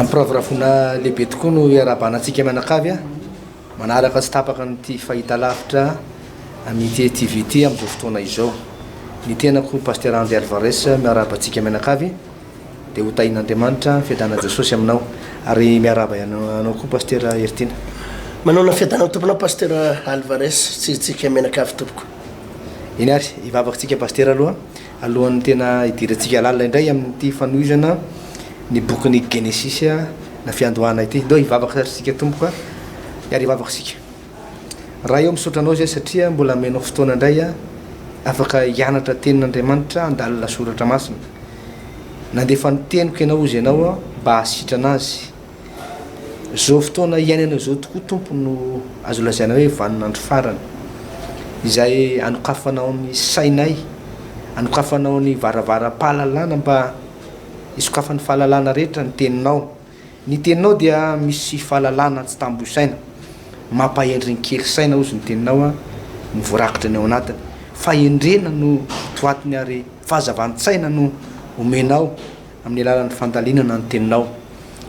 Ampiroavirafona lehibe tokoa no iarabanantsika mianakavy a manaraka tsy tapaka nyity fahita lavitra amity TVT amin'izao fotoana izao. Ny tenako pasteur André Alvarez miarabantsika mianakavy dia ho tahin'Andriamanitra fiadanana Jesosy aminao ary miaraba anao koa pasteur Ertina. Manao fiadanana tompona pasteur Alvarez tsitsika mianakavy tompoko. Iny ary ivavakantsika pasteur alohan'ny tena idirantsika lalina indray amin'ity fanohizana ny bokin'ny Genesis na fiandohana ity. Ndao ivavaka sika tomboka ary ivavakantsika. Raha eo misaotra anao zay satria mbola menao fotoana indray afaka hianatra tenin'Andriamanitra andalina soratra masina. Nandefa niteniko ianao izy ianao mba hasitrana azy. Zao fotoana iainana zao tokoa tompo no azo lazaina hoe vaninandro farany. Izay anokafanao ny sainay, anokafanao ny varavara-pahalalana mba isokafan'ny fahalalana rehetra ny teninao. Ny teninao dia misy fahalalana tsy tambosaina, mampahendry ny kely saina ozy ny teninao ny voarakitra ny ao anatiny. Fahendrena no toatiny ary fahazavan-tsaina no omenao amin'ny alalan'ny fandalinana ny teninao.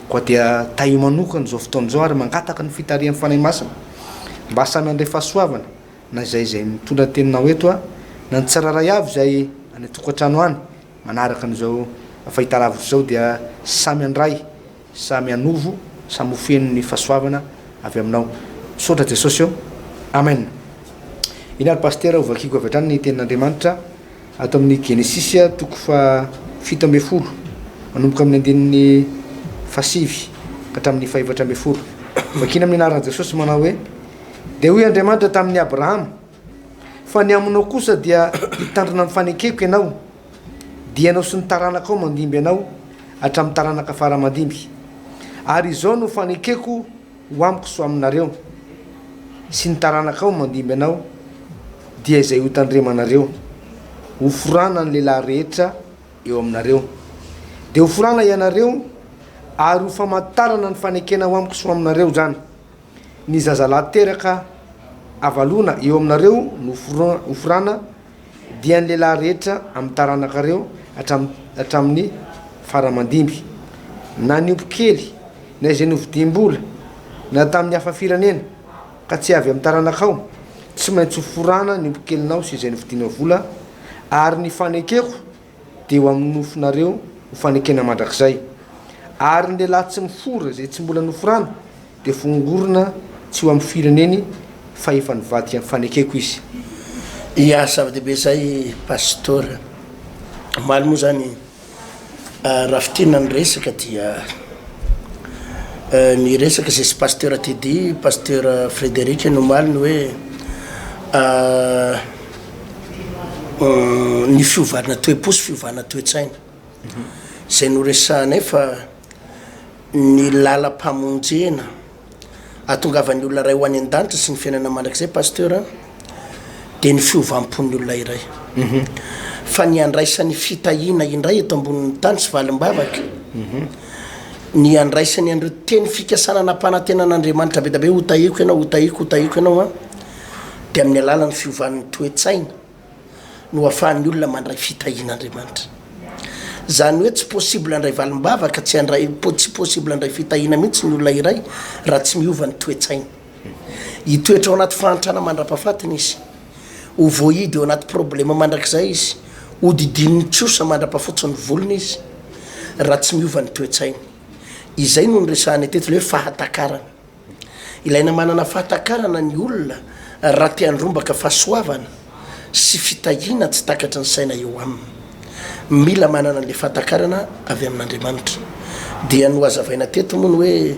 Koa dia taio manokana zao fotoana zao ary mangataka ny fitarian'ny fanahy masina mba samy andray fahasoavana na izay mitondra ny teninao eto na ny tsiraray avy zay any tokantrano any manaraka an'izao fahita lavitra zao dia samy andray, samy anovo, samy ofeno ny fahasoavana avy aminao. Misaotra Jesosy eo. Amen. Iny ary pasteur ovakiko avy hatrany ny tenin'Andriamanitra ato amin'ny Genesis toko fa 17 manomboka amin'ny andinin'ny fasivy ka hatramin'ny 410. Vakina amin'ny anaran'i Jesosy manao hoe dia hoy Andriamanitra tamin'ny Abrahama fa ny aminao kosa dia hitandrina mifanekeko ianao dia ianao sy ny taranaka ao mandimby ianao hatramin'ny taranaka fara-mandimby ary izao no fanekeko ho amiko so aminareo sy ny taranaka ao mandimby ianao dia izay ho tandremanareo ho forana ny lehilahy rehetra eo aminareo dia ho forana ianareo ary ho famantarana ny fanekena ho amiko so aminareo zany ny zazalahy teraka avalona eo aminareo no ho forana dia ny lehilahy rehetra amin'ny taranakareo hatramin'ny faramandimby na ny ompo kely na izay novidimbola na tamin'ny hafa firenena ka tsy avy amin'ny taranakao tsy maintsy ho forana ny ompo kelinao sy izay novidinao vola ary ny fanekeko dia ho amin'ny nofonareo ho fanekena mandrakizay ary ny lehilahy tsy mifora zay tsy mbola noforana dia fongorona tsy ho amin'ny fireneny fa efa nivadika amin'ny fanekeko izy. Ia zava-dehibe zay pasteur. Maly moa zany raha fitina ny resaka dia ny resaka zay sy pasteur Tidy, pasteur Frédéric no maliny hoe ny fiovana toe-po sy fiovana toe-tsaina zay no resanay fa ny lalam-pamonjena atongavan'ny olona ray ho any an-danitra sy ny fiainana mandrakizay pasteur dia ny fiovam-pon'ny olona iray fa ny andraisan'ny fitahina indray eto ambonin'ny tany sy valim-bavaka ny andraisany andreo teny fikasana nampanantenan'Andriamanitra be da be ho tahiko ianao dia amin'ny alalan'ny fiovan'ny toe-tsaina no ahafahan'ny olona mandray fitahin'Andriamanitra. Zany hoe tsy possible andray valim-bavaka tsy possible andray fitahina mihitsy ny olona iray raha tsy miova ny toe-tsaina. Hitoetra ao anaty fahantrana mandra-pahafatiny izy, ho voahidy ao anaty problema mandrakizay izy, ho didin'ny tsosa mandra-pahafotsiny volony izy raha tsy miova ny toe-tsaina. Izay no nyresahany teto hoe fahatakarana. Ilaina manana fahatakarana ny olona raha te handrombaka fahasoavana sy fitahina tsy takatra ny saina eo aminy. Mila manana le fahatakarana avy amin'Andriamanitra. Dia no azavaina teto moa hoe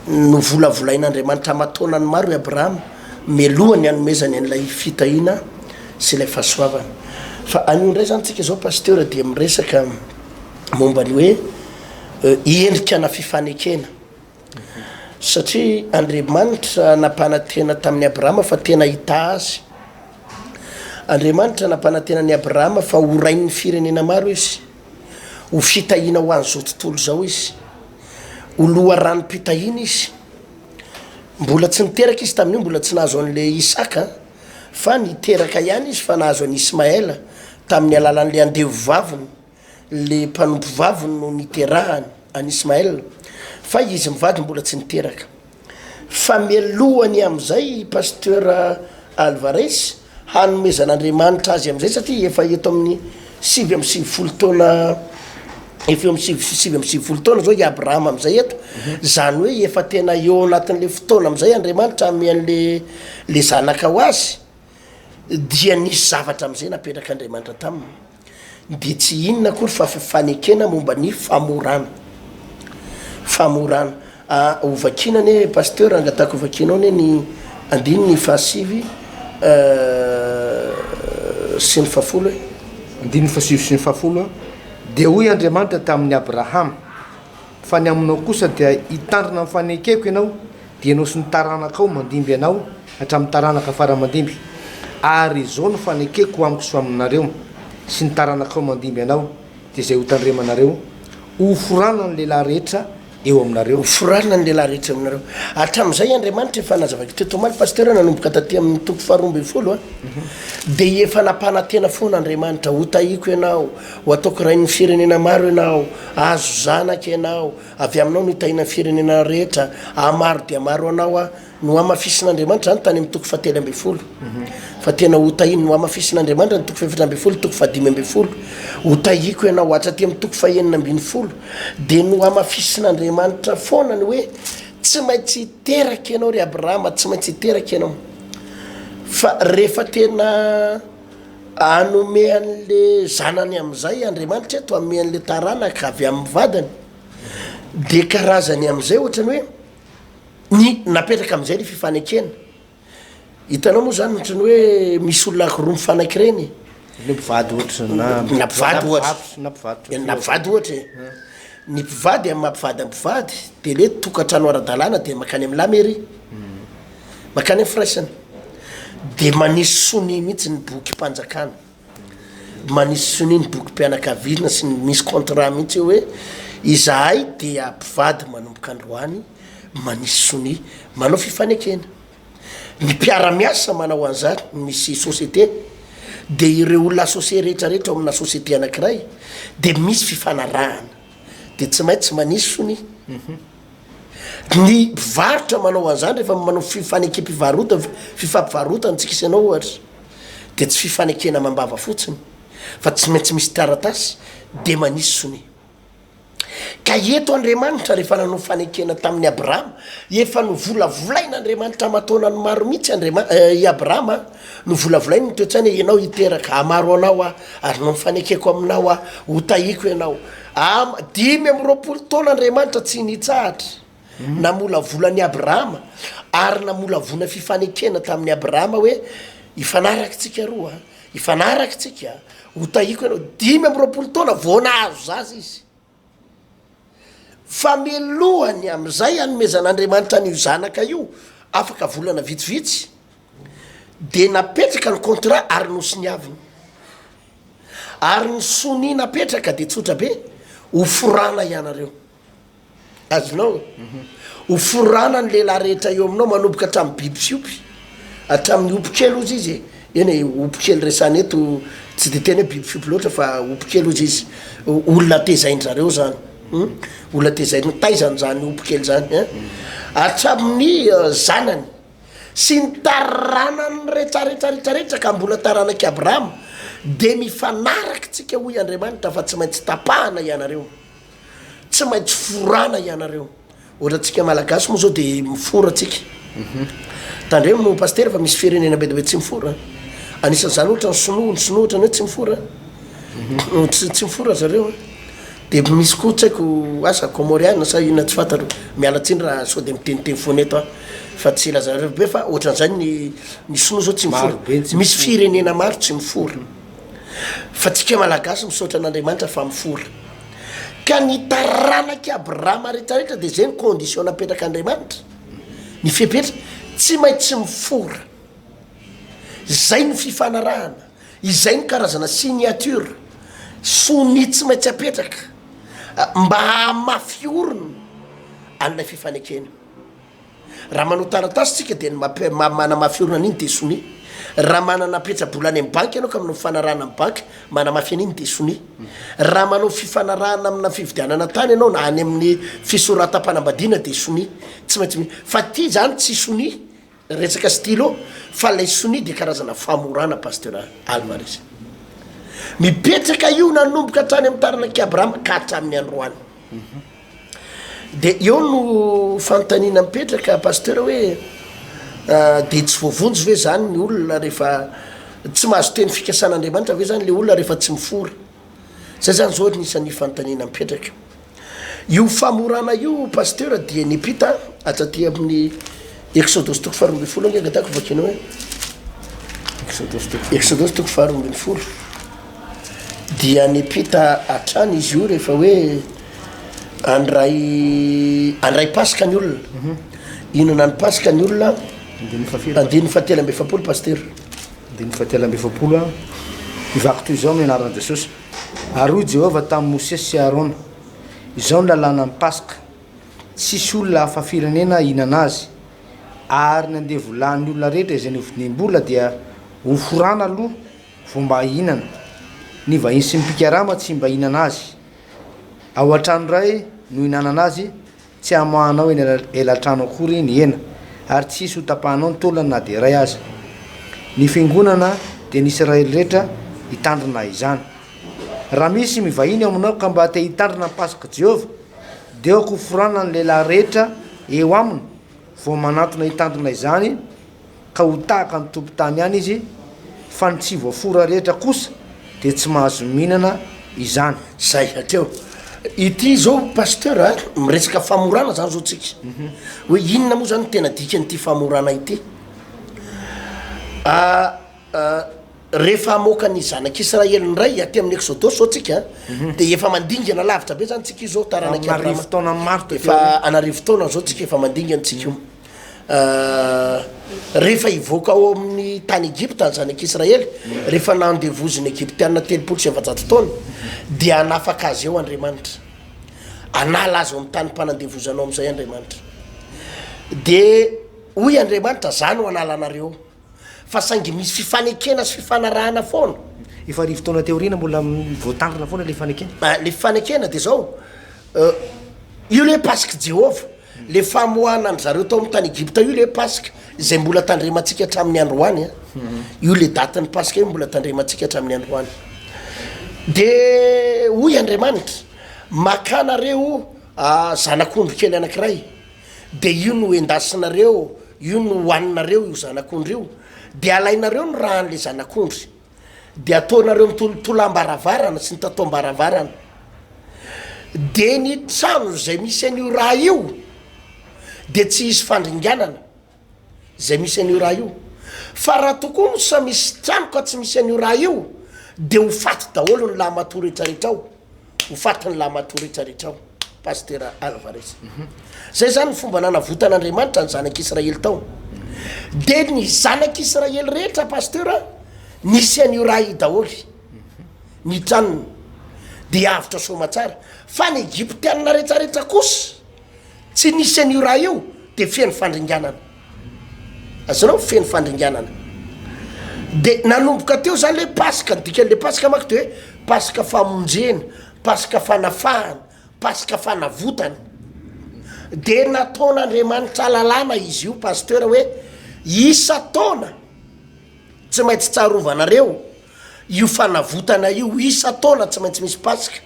no volavolain'Andriamanitra mataonany maro i Abrahama melohany hanomezany an'ilay fitahina sy ilay fahasoavana. Fa anio indray zany tsika zao pasteur dia miresaka momba ny hoe hiendrika na fifanekena satria Andriamanitra nampanantena tamin'ny Abrahama fa tena hita azy. Andriamanitra nampanantenan'ny Abrahama fa ho rain'ny firenena maro izy, ho fitahina ho an'izao tontolo zao izy, ho loharannym-pitahina izy. Mbola tsy niteraka izy tamin'io, mbola tsy nahazo an'le Isaka fa niteraka ihany izy fa nahazo an'i Ismaël tamin'ny alalan'le andevo vaviny, le mpanompo vaviny no niterahany an'i Ismaël. fa izy mivady mbola tsy niteraka fa mialohany am'izay pasteur Alvarez hanomezan'Andriamanitra azy am'izay satria efa eto amin'ny 7 taona efa 7 taona zao i Abrahama am'izay eto zany hoe efa tena eo anatin'le fotoana am'izay Andriamanitra amian'le zanaka ho azy dia nisy zavatra am'izay napetrak'Andriamanitra taminy de tsy inona akory fa fifanekena momba ny famorana ovakinany pasteur angatako ovakinao ny 5 sy ny 10 andiny fasivy sy ny 10 de hoy Andriamanitra tamin'ny Abrahama fa ny aminao kosa dia hitandrina mifanekeko ianao dia ianao sy ny taranakao mandimby ianao hatramin'ny taranaka faramandimby ary izao no fanekeko amiko sy aminareo sy ny taranakao mandimby ianao dia izay ho tandremanareo ho forana ny lehilahy rehetra eo aminareo forana ny lehilahy rehetra aminareo hatramin'izay Andriamanitra efa nazavaka teto omaly pasteur nanomboka taty amin'ny toko 12 dia efa nampanantena foana Andriamanitra ho tahiko ianao ho ataoko rain'ny firenena maro ianao azo zanaka ianao avy aminao no hitahina firenena rehetra amaro dia maro anao no amafisin'Andriamanitra zany tany amin'ny toko 7 fa tena ho tahiny no amafisin'Andriamanitra ny toko 7 toko 15 ho tahiko ianao hatsaty amin'ny toko 9 dia no amafisin'Andriamanitra foana ny hoe tsy maintsy hiteraka ianao ry Abrahama tsy maintsy hiteraka ianao fa rehefa tena anome an'le zanany am'izay Andriamanitra eto ame an'le taranaka avy amin'ny vadany de karazany am'izay ohatrany hoe ny napetraka am'izay le fifanekena hitanao moa zany ohatrany hoe misy olona roa mifanakireny mpivady ohatra napivady ohatra ny mpivady amin'ny mampivady de le tokantrano ara-dalàna de makany amin'ny lamery makany amin'ny firaisana de manisy soni mihitsy ny boky mpanjakana manisy soni ny boky mpianakaviana sy misy contrat mihitsy hoe izahay dia mpivady manomboka androany manisy soni manao fifanekena ny mpiara-miasa manao an'izany misy société de ireo olona associé rehetrarehetra amina société anankiray de misy fifanarahana de tsy maintsy manisy soni ny mpivarotra manao an'izany rehefa manao fifampivarotana tsika isanao ohatra de tsy fifanekena mambava fotsiny fa tsy maintsy misy taratasy de manisy soni ka eto Andriamanitra rehefa nanao fanekena tamin'ny Abrahama efa no volavolain'Andriamanitra mataonany maro mihitsy i Abrahama no volavolainy ny toetrany ianao hiteraka amaro anao ary no mifanekeko aminao ho tahiko ianao 5 taona Andriamanitra tsy nitsahatra namola volany Abrahama ary namola vona fifanekena tamin'ny Abrahama hoe ifanaraka tsika roa ifanaraka tsika ho tahiko ianao 5 taona vao nahazo zazy izy fa melohany am'izay anomezan'Andriamanitra n'io zanaka io afaka volana vitsivitsy de napetraka ny contrat ary nosy ny aviny ary ny soni napetraka de tsotra be ho forana ianareo azonao ho forana ny lehilahy rehetra eo aminao manomboka hatramin'ny biby fiopy hatramin'ny opokely ozy izy eny opokely resany eto tsy de tena hoe biby fiopy loatra fa opokely ozy izy olona tezaindrareo zany olona tezainy taizany zany opokely zany hatramin'ny zanany sy ny taranany rehetrarehetrarehetrarehetra ka mbola taranaky Abrahama de mifanaraka tsika hoy Andriamanitra fa tsy maintsy tapahana ianareo tsy maintsy forana ianareo ohatra tsika malagasy moa zao de mifora tsika tandremo pasteur fa misy firenena be tsy mifora anisan'izany ohatra ny sinoa ohatrany hoe tsy mifora tsy mifora zareo de misy koa tsaiko asa comoriana sa ina tsy fantaro mialatsiny raha sao de miteniteny foana eto fa tsy lazareo be fa ohatran'izany ny sinoa zao tsy mifora misy firenena maro tsy mifora fa tsika malagasy misaotra an'Andriamanitra fa mifora ka ny taranaky Abrahama rehetrarehetra de zay ny condition napetraka Andriamanitra ny fipetra tsy maintsy mifora zay ny fifanarahana izay ny karazana signature soni tsy maintsy apetraka mba hamafiorina an'ilay fifanekena raha manao taratasy tsika de manamafiorina an'iny de soni raha manana petrabolany amin'ny banky ianao ka aminao fifanarahana amin'ny banky manamafy an'iny de soni raha manao fifanarahana amina fividianana tany ianao na any amin'ny fisoratam-panambadiana de soni tsy maintsy fa ty zany tsy soni resaka stylo fa lay soni de karazana famorana pasteur Alvarez mipetraka io nanomboka hatrany amin'ny taranaki Abrahama ka hatramin'ny androany de eo no fanontaniana mipetraka pasteur hoe de tsy voavonjy ve zany ny olona rehefa tsy mahazo teny fikasan'Andriamanitra ve zany le olona rehefa tsy mifora zay zany zao nisan'ny fanontaniana mipetraka io famorana io pasteur dia nipita atsaty amin'ny Exodus toko 12 angeka tako vakinao hoe Exodus toko 12 dia nipita atrany izy io rehefa hoe andray pasika ny olona inona ny pasika ny olona andiny fatelo amby efapolo pasteur andiny fatelo amby efapolo ivaky toy izao amin'ny anaran'i Jesosy ary Jehova tamin'ny Mosesy sy Arona izao ny lalàna ny pasika tsisy olona hafa firenena ihinana azy ary ny andeha volan'ny olona rehetra izay novidim-bola dia hoforana aloha vao mba hihinana ny vahiny sy mipikarama tsy mba hihinana azy ao an-trano ray no hihinanana azy tsy amahanao eny elatrano akory ny hena ary tsisy ho tapahanao ny taolana na de ray azy ny fiangonana de ny Israely rehetra hitandrina izany raha misy mivahiny aminao ka mba te hitandrina ny pasika Jehova de eo hoforana ny lehilahy rehetra eo aminy vao manatona hitandrina izany ka ho tahaka ny tompo-tany any izy fa ny tsy voafora rehetra kosa de tsy mahazo mihinana izany zay hatreo ity zao pasteur miresaka famorana zany zao tsika hoe inona moa zany tena dikan'ity famorana ity rehefa amoaka ny zanak'Israely ndray aty amin'ny Exodus zao tsika de efa mandingana lavitra be zany tsika izao taranaki Abrahama taona maro efa anarivo taona zao tsika efa mandingana tsika io rehefa ivoaka ao amin'ny tany Egypte ny zanak'Israely rehefa nandevoziny Egyptiana 700 taona dia anafaka azy eo Andriamanitra anala azy ao amin'ny tany mpanandevozanao amin'izay Andriamanitra de hoy Andriamanitra zany ho anala anareo fa saingy misy fifanekena sy fifanarahana foana efa rivo taona teorina mbola voatandrina foana le fanekena le fifanekena de zao io le pasika Jehova le famoahana ny zareo tao amin'ny tany Egypte io le pasika izay mbola tandremantsika hatramin'ny androany io le datin'ny pasika io mbola tandremantsika hatramin'ny androany de hoy Andriamanitra makanareo zanak'ondro kely anankiray de io no endasinareo io no hoaninareo io zanak'ondro io de alainareo ny raha an'le zanak'ondry de ataonareo mitolambaravarana sy ny tataom-baravarana de ny trano zay misy an'io raha io de tsy hisy fandringanana zay misy an'io raha io fa raha tokoa sa misy trano ka tsy misy an'io raha io de ho faty daholo ny laha matoa rehetrarehetra ao ho faty ny laha matoa rehetrarehetra ao pasteur Alvarez zay zany ny fomba nanavotan'Andriamanitra ny zanak'Israely tao de ny zanak'Israely rehetra pasteur nisy an'io raha io daholy ny tranony de avitra somatsara fa ny Egyptiana rehetrarehetra kosa tsy nisy an'io raha io de feno fandringanana azanao feno fandringanana de nanomboka teo zany le pasika ny dikan'le pasika mako de hoe pasika famonjena pasika fanafahana pasika fanavotana de nataon'Andriamanitra lalàna izy io pasteur hoe isa taona tsy maintsy tsarovanareo io fanavotana io isa taona tsy maintsy misy pasika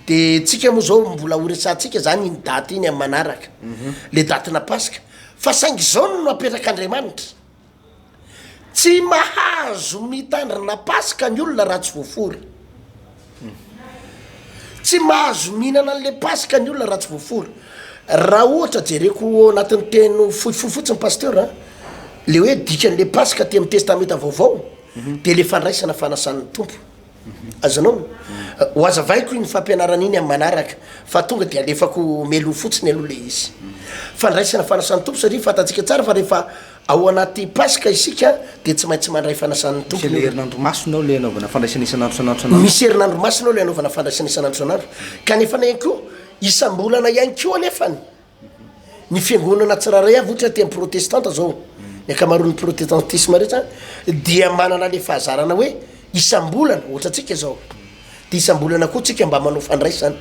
de tsika moa zao mbola horesantsika zany iny daty iny amin'ny manaraka le datina pasika fa saingy zao no napetrak'Andriamanitra tsy mahazo mitandrina pasika ny olona raha tsy voafora tsy mahazo mihinana an'le pasika ny olona raha tsy voafora raha ohatra jereko anatin'ny teny fohifohy fotsiny pasteur le hoe dikan'le pasika ty amin'ny testamenta vaovao de le fandraisana fanasan'ny tompo azanao ho azavaiko iny fampianarana iny amin'ny manaraka fa tonga de alefako melo fotsiny aloha le izy fandraisana fanasan'ny tompo satria fatatsika tsara fa rehefa ao anaty pasika isika de tsy maintsy mandray fanasan'ny tompo le herinandro masina ao le anaovana fandraisana isanandro sanandro misy herinandro masina ao le anaovana fandraisana isanandro sanandro kanefa na ihany koa isam-bolana ihany koa anefany ny fiangonana tsiraray avy ohatra ty amin'ny protestanta zao ny akamaroan'ny protestantisme rehetra dia manana le fahazarana hoe isam-bolana ohatra atsika zao de isam-bolana koa tsika mba manao fandraisana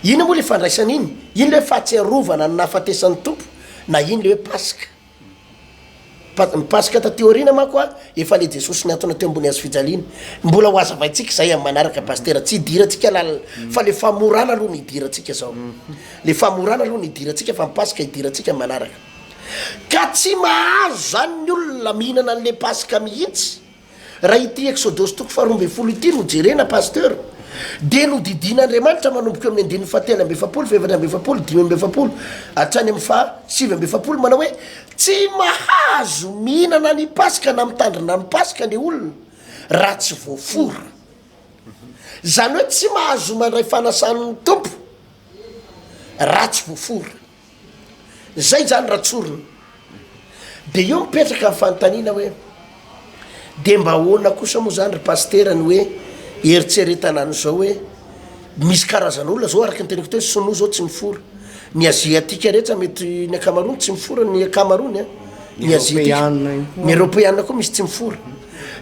ino moa le fandraisana iny le hoe fahatsiarovana ny nahafatesan'ny tompo na iny le hoe pasika pasika tateorina mako a efa le jesosy ny atona teo ambony azo fijaliana mbola ho azavaintsika zay amin'ny manaraka pastera tsy hidirantsika fa le famorana aloha ny hidirantsika zao le famorana aloha ny hidirantsika fa mipasika hidirantsika manaraka ka tsy mahazo zany ny olona mihinana an'le pasika mihitsy raha ity exodosy toko 12 ity no jerena pasteur de no didin'andriamanitra manomboka amin'ny andininy fatelo amby efapolo fevatra amby efapolo dimy amby efapolo hatrany amin'ny sivy amby efapolo manao hoe tsy mahazo mihinana ny pasika na mitandrina ny pasika le olona raha tsy voafora zany hoe tsy mahazo mandray fanasan'ny tompo raha tsy voafora zay zany ratsorona de eo mipetraka amin'ny fanontaniana hoe de mba hoana kosa moa zany ry pasterany hoe eritseretana an'izao hoe misy karazan'olona zao araky ny teniko teo sonoa zao tsy mifora ny aziatika rehetra mety ny akamarony tsy mifora ny akamarony ny aziatika ny européana koa misy tsy mifora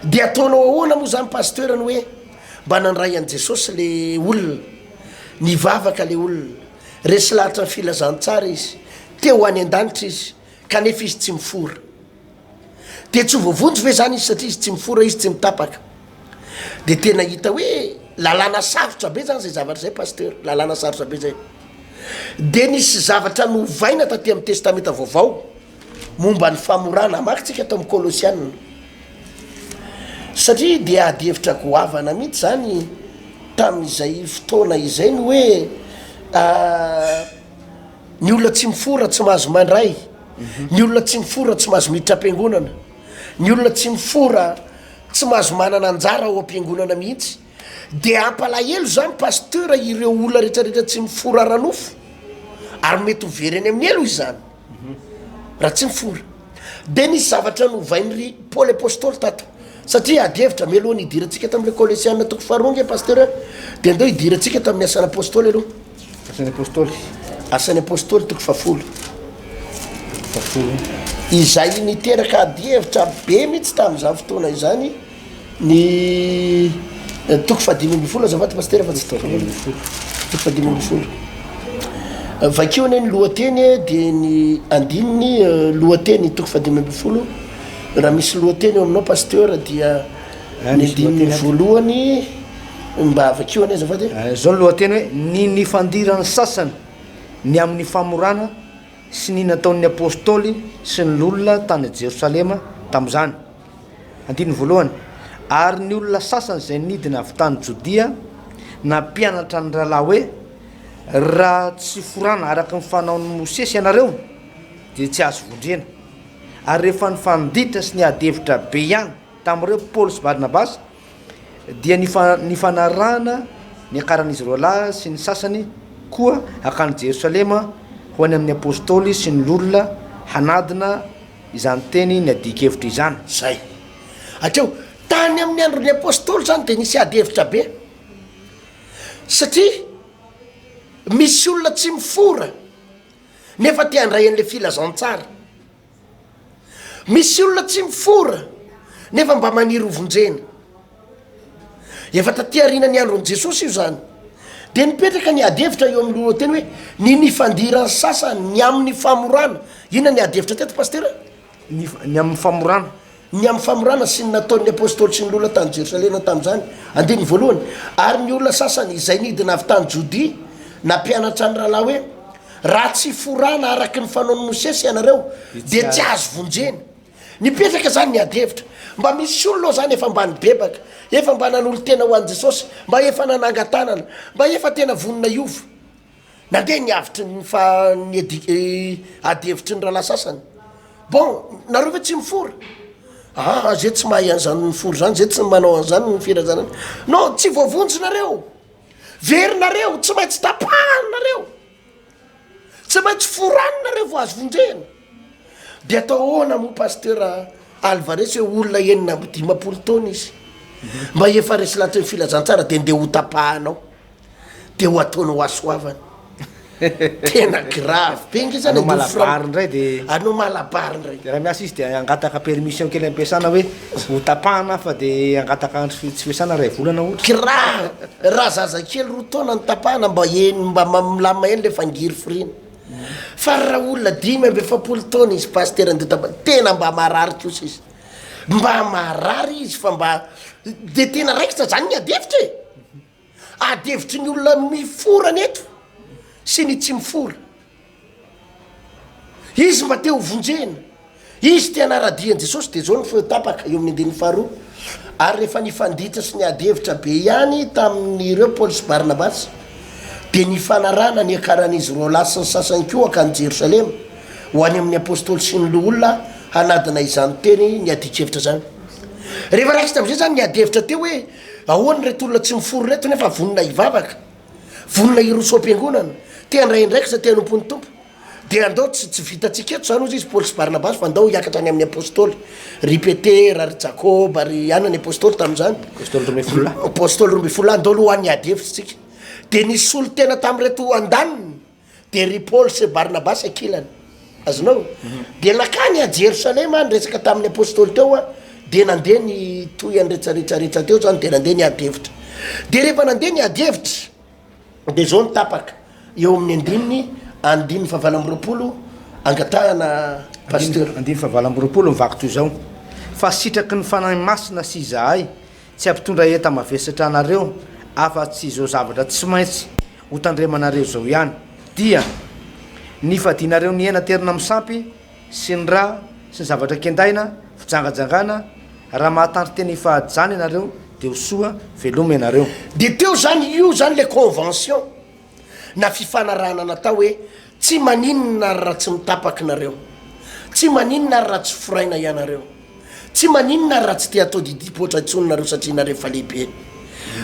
de ataonao ahoana moa zany pasteurany hoe mba nandray an' jesosy le olona nivavaka le olona resy lahatra ny filazantsara izy teo ho any an-danitra izy kanefa izy tsy mifora de tsy voavonjy ve zany izy satria izy tsy mifora izy tsy mitapaka de tena hita hoe lalàna sarotra be zany zay zavatra zay pasteur lalàna sarotra be zay de nisy zavatra novaina taty amin'ny testamenta vaovao momba ny famorana amakytsika atao amin'ny kolosianina satria de ady hevitra goavana mihitsy zany tamin'izay fotoana izay no hoe ny olona tsy mifora tsy mahazo mandray ny olona tsy mifora tsy mahazo miditra am-piangonana ny olona tsy mifora tsy mahazo manana anjara ao am-piangonana mihitsy de ampalahelo zany pasteur ireo olona rehetrarehetra tsy mifora ranofo ary mety hovereny amin'ny elo izy zany raha tsy mifora de nisy zavatra novain'ry paoly apôstôly tato satria adihevitra mialoha ny hidirantsika tamin'le kolosianina toko faharonge pasteur de andeo hidirantsika tamin'ny asan'ny apôstôly aloha asan'ny apôstôly toko fafolo izay niteraka adihevitra be mihitsy tamin'izany fotoana izany ny toko fahadimy amby folo azavady pasteur fa tsy toko fahadimy amby folo vakeo ane ny lohateny de ny andininy lohateny toko fahadimy amby folo raha misy lohateny eo aminao pasteur dia ny andininy voalohany mba vakeo ane azavady zao ny lohateny hoe ny nifandirany sasany ny amin'ny famorana sy ny nataon'ny apôstôly sy ny olona tany Jerosalema tam'izany andininy voalohany ary ny olona sasany zay nidina avy tany Jodia nampianatra ny rahalahy hoe raha tsy forana araky ny fanaon'ny Mosesy ianareo de tsy azo vondrena ary rehefa nifanditra sy ny adihevitra be ihany tamin'ireo Paoly sy Barnabasy dia nifanarahana ny akaran'izy roalahy sy ny sasany koa akany Jerosalema ho any amin'ny apôstôly sy ny olona hanadina izany teny ny adikevitra izany zay atreo tany amin'ny andron'ny apôstôly zany de nisy adihevitra be satria misy olona tsy mifora nefa te handray an'le filazantsara misy olona tsy mifora nefa mba maniry hovonjena efa taty arinany andron'i Jesosy io zany de nipetraka ny adihevitra eo amin'ny lohateny hoe ny nifandirany sasany ny amin'ny famorana inona ny adihevitra teto pasteur ny amin'ny famorana ny amin'ny famorana sy ny nataon'ny apôstôly sy ny olona tany Jerosalema tam'izany andiny voalohany ary ny olona sasany izay nidina avy tany Jodia nampianatra ny rahalahy hoe raha tsy forana araky ny fanaon'ny Mosesy ianareo de tsy azo vonjena nipetraka zany ny adihevitra mba misy olona zany efa mba nibebaka efa mba nan'olo tena ho an' Jesosy mba efa nanangatanana mba efa tena vonina iova nandeha niavitry ny adihevitry ny rahalahy sasany bon nareo ve tsy mifora zay tsy mahay an'izany mifory zany zay tsy manao an'izany ny firazanany no tsy voavonjinareo verinareo tsy maintsy tapahanareo tsy maintsy foraninareo vo azo vonjena de atao ahoana moa pasteur Alvarez hoe olona enina amby 10 taona izy mba efa resy lahatra ny filazantsara de ndeha ho tapahanao de ho ataonao asoavany tena grave bengy zany malabarindray de anao malabarindray raha miasa izy de angataka permission kely ampiasana hoe ho tapahana fa de angataka andro tsy fiasana ray volana ohatra grave raha zazakely ro taona ny tapahana mba mba milama eny le fangiry firina fa raha olona 5 amby 7 taona izy paster andetaba tena mba marary kosa izy mba marary izy fa mba de tena raikitra zany ny adevitra e adevitry ny olona miforany eto sy ny tsy mifora izy mba teo vonjena izy te anaradian jesosy de zao ny fotapaka eo amin'ny andiny faharoa ary rehefa nifanditra sy ny adevitra be ihany tamin'ireo Paoly sy Barnabasy de nifanarana ny akaran'izy roa lahy sy ny sasany koa akany Jerosalema ho any amin'ny apôstôly sy ny loholona hanadina izany teny ny adikevitra zany rehefa raikitra am'zay zany ny adevitra teo hoe ahoany reto olona tsy mifory reto nefa vonona hivavaka vonona hiroso am-piangonana te andray indraikitra te anompony tompo de andao tsy vitatsika eto zany ozy izy Paoly sy Barnabasy fa andao hiakatra any amin'ny apôstôly ry Petera ry Jakoba ry anany apôstôly tam'zany apôstôly 12 andao aloha hoan'ny adevitra tsika de nisy olo tena tam'reto andaniny de ry Paoly sy Barnabasy akilany azonao de nakany a Jerosalema nresaka tamin'ny apôstôly teo a de nandeha ny toy anretsaretsaretra teo zany de nandeha ny adevitra de rehefa nandeha ny adevitra de zao ny tapaka eo amin'ny andiny fahavala amby roapolo angatahana pasteur andiny fahavala amby roapolo mivaky toy zao fa sitraky ny fanahy masina sy izahay tsy ampitondra eta mavesatra anareo afa-tsy zao zavatra tsy maintsy ho tandremanareo zao ihany dia nifadinareo ny ena terina misampy sy ny raha sy ny zavatra kendaina fijangajangana raha mahatandry teny ifahajany ianareo de ho soa veloma ianareo de teo zany io zany le convention na fifanarahana natao hoe tsy maninona raha tsy mitapaky nareo tsy maninona raha tsy foraina ianareo tsy maninona raha tsy te atao didipotra itsononareo satria nareo fa lehibe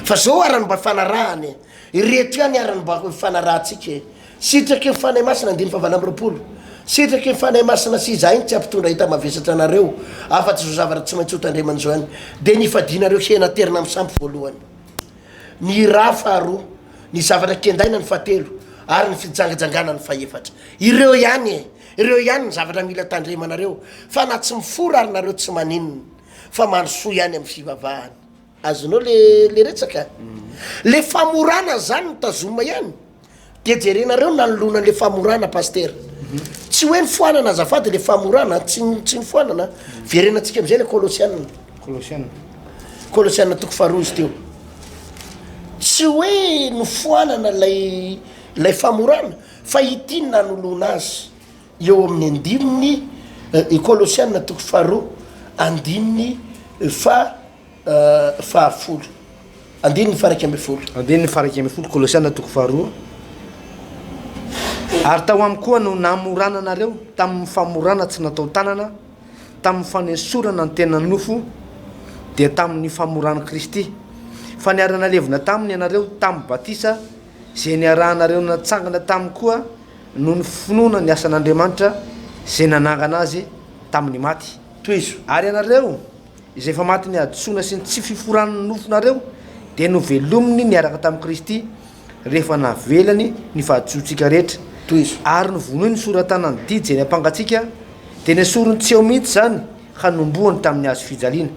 fa zao arany mba fanarahany ireto ihany arany mba fanarahantsika sitraky mifanahy masina andiny fahavala amby roapolo sitraky mifanahy masina sy izahy tsy ampitondra hita mavesatra anareo afa-tsy zao zavatra tsy maintsy ho tandreman'izao ihany de nifadinareo hena terina misampy voalohany ny raha faharoa ny zavatra kendaina ny fahatelo ary ny fijangajangana ny fahaefatra ireo ihany ny zavatra mila tandremanareo fa na tsy mifora ary nareo tsy maninona fa manosoa ihany amin'ny fivavahany azonao le retsaka le famorana zany nitazoma ihany de jerenareo nanolona le famorana paster tsy hoe ny foanana azafady le famorana tsy ny foanana verenatsika am'izay le kolosianina toko faharoa izy teo tsy hoe ny foanana lay famorana fa itinina nolona azy eo amin'ny andininy kolosianina toko faharoa andininy fahafolo andininy faraky amby folo kolosianina toko faharoa ary tao amy koa no namorana anareo tamin'ny famorana tsy natao tanana tamin'ny fanesorana ny tena nofo de tamin'ny famorana Kristy fa niarana levina taminy ianareo tamin'ny batisa zay niarahanareo natsangana taminy koa no ny finoana ny asan'Andriamanitra zay nanangana azy tamin'ny maty toizo ary ianareo izay efa maty ny adosona sy ny tsy fiforanany nofonareo de no velominy niaraka tamin'ny Kristy rehefa navelany ny fahadsotsika rehetra toizo ary no vonoy ny soratana ny didy zay ny ampangatsika de ny sorony tsy eo mihitsy zany ka nomboany tamin'ny azo fijaliana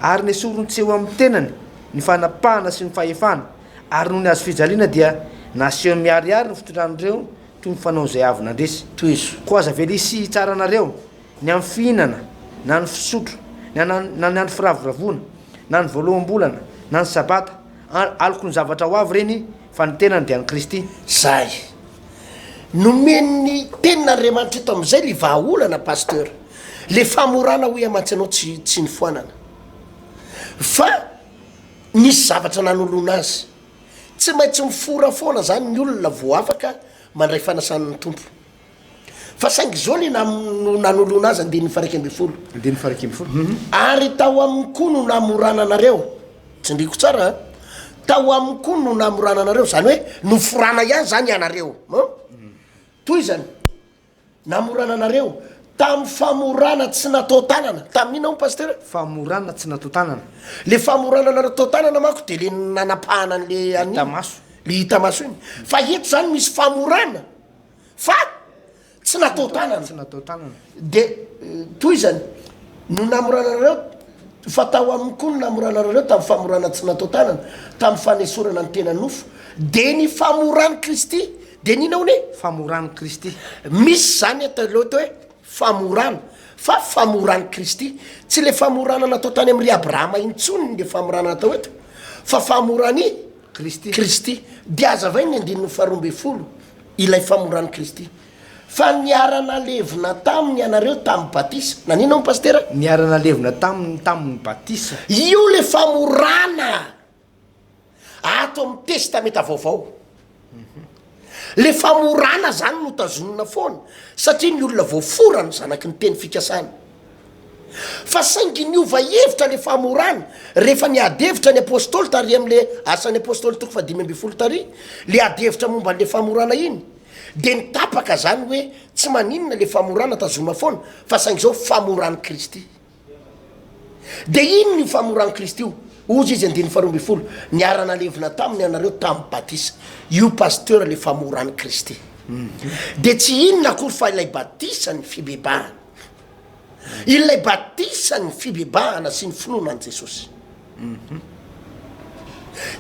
ary ny sorony tsy eo amin'ny tenany ny fanapahana sy ny fahefana ary noho ny azo fijaliana dia naseho miariary ny fitondran'ireo toy ny fanao zay avy nandresy toizo ko aza velisy tsara anareo ny amin'ny fihinana na ny fisotro na ny andro firavoravona na ny voaloham-bolana na ny sabata aloko ny zavatra ho avy reny fa ny tenany dia any Kristy zay nomeny tenin'Andriamanitra eto am'izay le vahaolana pasteur le famorana hoe amatsy anao tsy ny foanana fa nisy zavatra nanolona azy tsy maintsy mifora foana zany ny olona vo afaka mandray fanasan'ny tompo fa saingy zao le nanolona azy andiny faraky amby folo ary tao aminy koa no namorana anareo tsindriko tsara tao aminy koa no namorana anareo zany hoe noforana ihany zany ianareo toy zany namorana anareo tamin'ny famorana tsy natao tanana tamin'ina ho pasteur famorana tsy natao tanana le famorana natao tanana manko de le nanapahana an'le tamaso le hita maso iny fa eto zany misy famorana fa tsy natao tanana tsy natao tanana de toy zany no namoranareo fa tao aminy koa no namoranareo tamin'ny famorana tsy natao tanana tamin'ny fanesorana ny tena nofo de ny famorany Kristy de nina hone famorany Kristy misy zany atao loto hoe famorana fa famorany Kristy tsy le famorana natao tany amin'ny ry Abrahama intsony le famorana natao eto fa famorany Kristy de azavay ny 12 ilay famorany Kristy fa niarana levina taminy ianareo tamin'ny batisa nanina ny pastera niarana levina tamin'ny batisa io le famorana ato amin'ny testamenta vaovao le famorana zany no tazonina foana satria ny olona voaforany zanaky ny teny fikasana fa saingy niova hevitra le famorana rehefa niadevitra ny apôstôly tary am'le asan'ny apôstôly 5 tary le adevitra momba n'le famorana iny de nitapaka zany hoe tsy maninona le famorana tazoma foana fa saingy zao famorany Kristy de ino ny famorany Kristy io ozy izy 12 niarana levina taminy anareo tamin'ny batisa io pasteur le famorany Kristy de tsy inona akory fa ilay batisa ny fibebahana ilay batisa ny fibebahana sy ny finoana an' Jesosy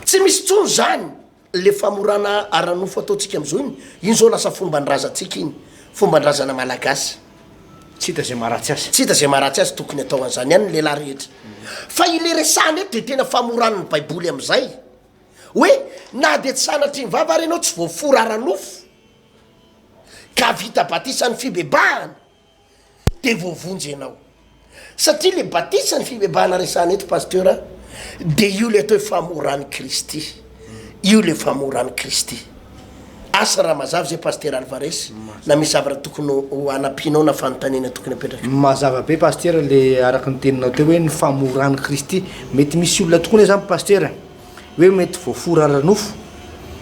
tsy misy tsony zany le famorana aranofo ataotsika am'izao iny zao lasa fomban-drazantsika iny fomban-drazana malagasy tsy hita zay maharatsy azy tsy hita zay maharatsy azy tokony atao an'izany ihany ny lehilahy rehetra fa ile resana eto de tena famoran'ny baiboly am'izay hoe na de tsy sanatry ny vava ary ianao tsy voafora aranofo ka vita batisa ny fibebahana de voavonjy ianao satria le batisa ny fibebahana resana eto pasteur de io le atao hoe famorany Kristy io le famorany Kristy asa raha mazava zay pasteur Alvarez na misy zavatra tokony ho anapinao na fanontaniana tokony apetraka mazava be pasteur le araky ny teninao teo hoe ny famorany Kristy mety misy olona tokony zany pasteur hoe mety voafora aranofo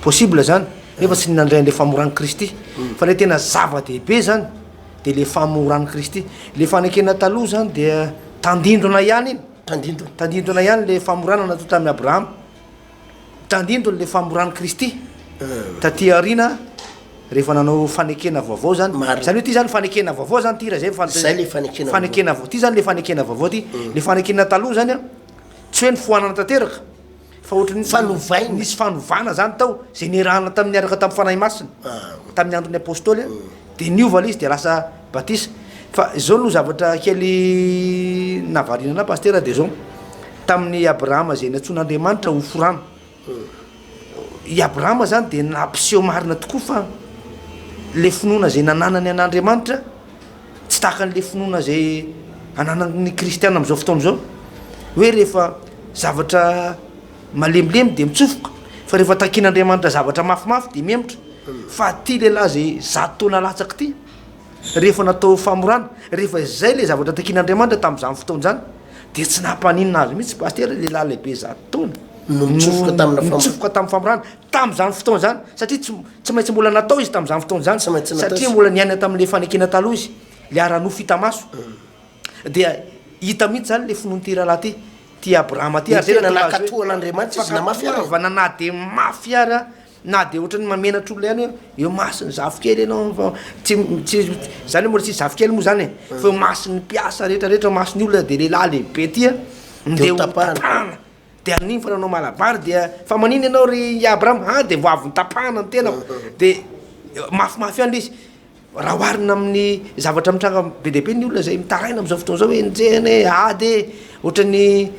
possible zany nefa tsy nandray an'le famorany Kristy fa le tena zava-dehibe zany de le famorany Kristy le fanekena taloha zany de tandindona ihany iny tandindona ihany le famorana natao tamin'ny Abrahama tandindona le famorany Kristy taty arina rehefa nanao fanekena vaovao zany zany hoe ty zany fanekena vaovao zany ty raha zay le fanekena vaovao ty zany le fanekena vaovao ty le fanekena taloha zany a tsy hoe ny foanana tanteraka fa ohatrany fanovaina nisy fanovana zany tao zay nirahana tamin'ny araka tamin'ny fanahy masina tamin'ny andron'ny apôstôly de niova le izy de lasa batisa fa zao no zavatra kely navarinana pasteur de zao tamin'ny Abrahama zay natsoan'Andriamanitra ho forana i Abrahama zany de nampiseho marina tokoa fa le finoana zay nananany an'Andriamanitra tsy tahaka an'le finoana zay ananany kristiana am'izao fotoana zao hoe rehefa zavatra malemilemy de mitsofoka fa rehefa takin'Andriamanitra zavatra mafimafy de miemotra fa ty lehilahy zay 100 taona latsaky ty rehefa natao famorana rehefa zay le zavatra takin'Andriamanitra tamin'izany fotoana zany de tsy nampaninina azy mihitsy pasteur lehilahy lehibe 100 taona mitsofoka tamin'ny famorana tamin'izany fotoana zany satria tsy maintsy mbola natao izy tamin'izany fotoana zany satria mbola niaina tamin'le fanekena taloha izy le aranofo hita maso de hita mihitsy zany le finoan'ty rahalahy ty Abrahama ty nakatoan'Andriamanitra izy na mafy ara va na de mafy ara na de ohatrany mamenatra olona ihany hoe eo masiny zafikely ianao tsy zany hoe mbola tsy zafikely moa zany fa masiny mpiasa rehetrarehetra masiny olona de lehilahy lehibe tya nde tapahana de aniny fa nanao malabary de fa maniny ianao ry Abrahama de vo avy nitapahana ny tena de mafimafy ihany le izy raha oharina amin'ny zavatra mitranga be dehibe ny olona zay mitaraina am'izao fotoana zao hoe njeny ady ohatrany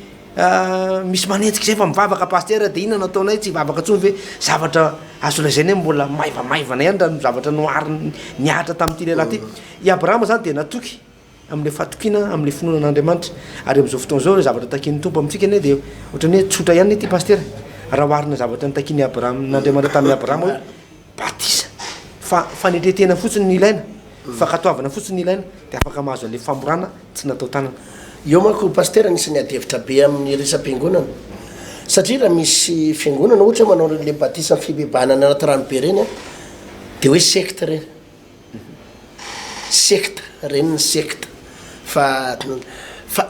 misy manenjika zay fa mivavaka pasteur de inona nataonay tsy hivavaka tsony ve zavatra azo lazainy hoe mbola maivamaivana ihany raha zavatra nohariny niatra tamin'ity lehilahy ty i Abrahama zany de natoky am'le fatokina am'le finoanan'Andriamanitra ary am'izao fotoana zao zavatra takin'ny tompo amitsika ane de ohatrany hoe tsotra ihany ty pasteur raha oharina zavatra nitakiany N'Andriamanitra tamin'ny Abrahama hoe batisa fa fanetretena fotsiny ny ilaina fa katoavana fotsiny ny ilaina de afaka mahazo an'le famorana tsy natao tanana eo manko pasteur anisany adevitra be amin'ny resam-piangonana satria raha misy fiangonana ohatra manao le batisa ny fibebahana ny anaty ranobe reny a de hoe secte reny secte reny ny secte fa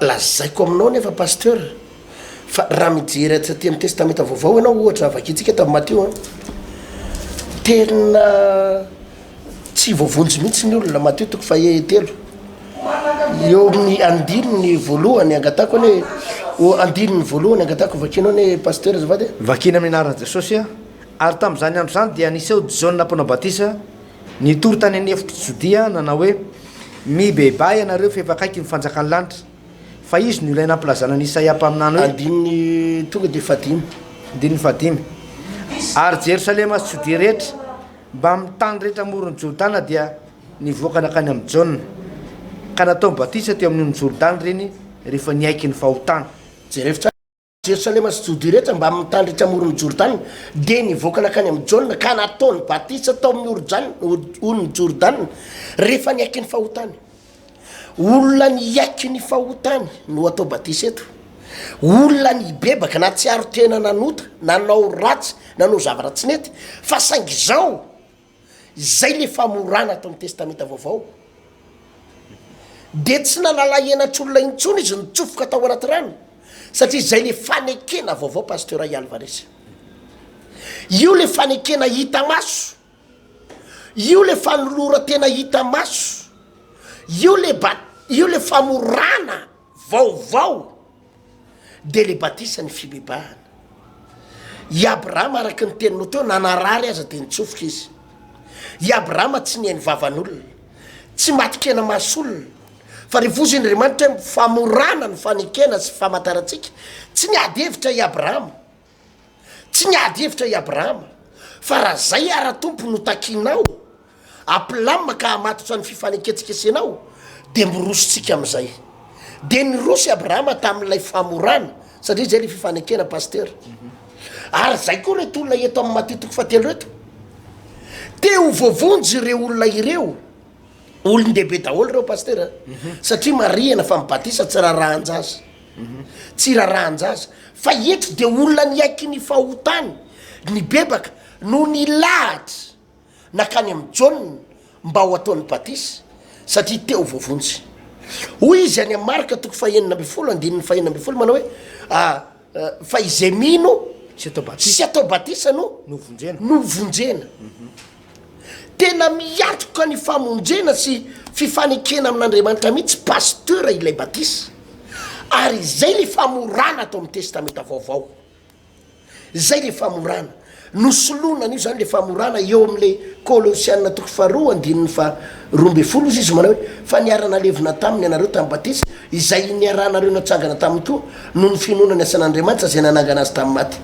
lazaiko aminao nefa pasteur fa raha mijery aty amin'ny testamenta vaovao ianao ohatra vakitsika tamin'ny Mateo tena tsy voavonjy mihitsy ny olona matetiky fa telo eo amin'ny andininy voalohany angatako hoe andininy voalohany angatako vakinao ny pasteur zavady vakina amin'ny anaran'i Jesosy ary tamin'izany andro zany dia niseo Jaune mpanao batisa nitory tany any efitra Jodia nanao hoe mibebay anareo fa efa akaiky ny fanjakany lanitra fa izy no ilaina ampilazana ny Isaia mpaminany hoe andininy tonga de fadimy andininy fadimy ary Jerusalema sy Jodia rehetra mba amin'ny tany rehetra morony Jordana dia nivoaka nakany amin'ny Jaune ka natao batisa teo amin'ny Jordana reny rehefa niaiky ny fahotana jerefitra Jerusalema sy Jodia rehetra mba amin'ny tany rehetra morony Jordana de nivoaka nakany amin'ny Jaune ka nataony batisa tao amin'ny Jordana rehefa niaiky ny fahotany olona niaiky ny fahotany no atao batisa eto olona nibebaka na tsy aro tena nanota nanao ratsy nanao zavaratsy nety fa saingy zao zay le famorana atao amin'ny testamenta vaovao de tsy nanala enatr'olona intsony izy nitsofoka tao anaty rano satria zay le fanekena vaovao pasteur Alvarez io le fanekena hita maso io le fanolora tena hita maso io le famorana vaovao de le batisa ny fibebahana i Abrahama araky ny teninao teo nanarary aza de nitsofoka izy i Abrahama tsy nihainy vavan'olona tsy matikena mas'olona fa revozy Andriamanitra hoe famorana ny fanekena sy famataratsika tsy niady hevitra i Abrahama tsy niady hevitra i Abrahama fa raha zay ara-tompo no takinao ampilamina ka hamatotra ny fifaneketsiketsenao de mirosotsika am'izay de nirosy Abrahama tamin'ilay famorana satria zay le fifanekena pasteur ary zay koa reto olona eto amin'ny matitiko fatelo reto teo voavonjy ireo olona ireo olon-dehibe daholo reo pasteur satria mariana fa mibatisa tsy raha-rahan-jaza tsy raha-rahan-jaza fa eto de olona niaiky ny fahotany ny bebaka no nilahatra nakany amin'ny Jaune mba ho ataon'ny batisa satria teo voavonjy hoy izy any amin'ny Marka toko fahenina amby folo andininy fahenina amby folo manao hoe fa izay mino sy atao batisa no vonjena tena miatroka ny famonjena sy fifanekena amin'Andriamanitra mihitsy pasteur ilay batisa ary zay le famorana atao amin'ny testamenta vaovao zay le famorana nosolonana io zany le famorana eo amin'le Kolosianina toko faharoa andininy fa roambe folo izy izy manao hoe fa niarana levina taminy anareo tamin'ny batisa izay niaranareo natsangana taminy koa no ny finoana ny asan'Andriamanitra zay nanangana azy tamin'ny maty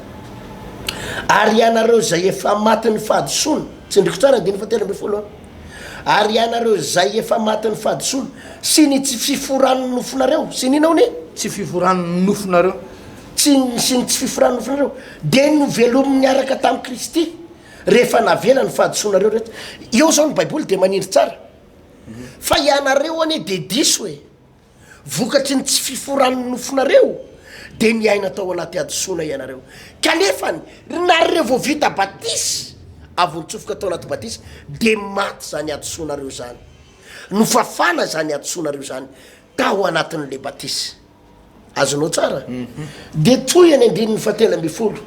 ary ianareo zay efa maty ny fahadisoana tsy ndriko tsara andininy fa telo amby folo ary ianareo zay efa maty ny fahadisoana sy ny tsy fiforano nofonareo sy ninao ny tsy fiforano nofonareo sy ny tsy fiforano nofonareo de novelomy niaraka tamin'ny Kristy rehefa navela ny fahadisoanareo rehetra eo zao ny baiboly de manindry tsara fa ianareo ane de diso hoe vokatry ny tsy fiforano nofonareo de niaina tao anaty adisoana ianareo kanefany nareo vao vita batisa avy nitsofoka tao anaty batisa de maty zany adisoanareo zany nofafana zany adisoanareo zany tao anatin'le batisa azonao tsara de toy any andininy fatelo amby folo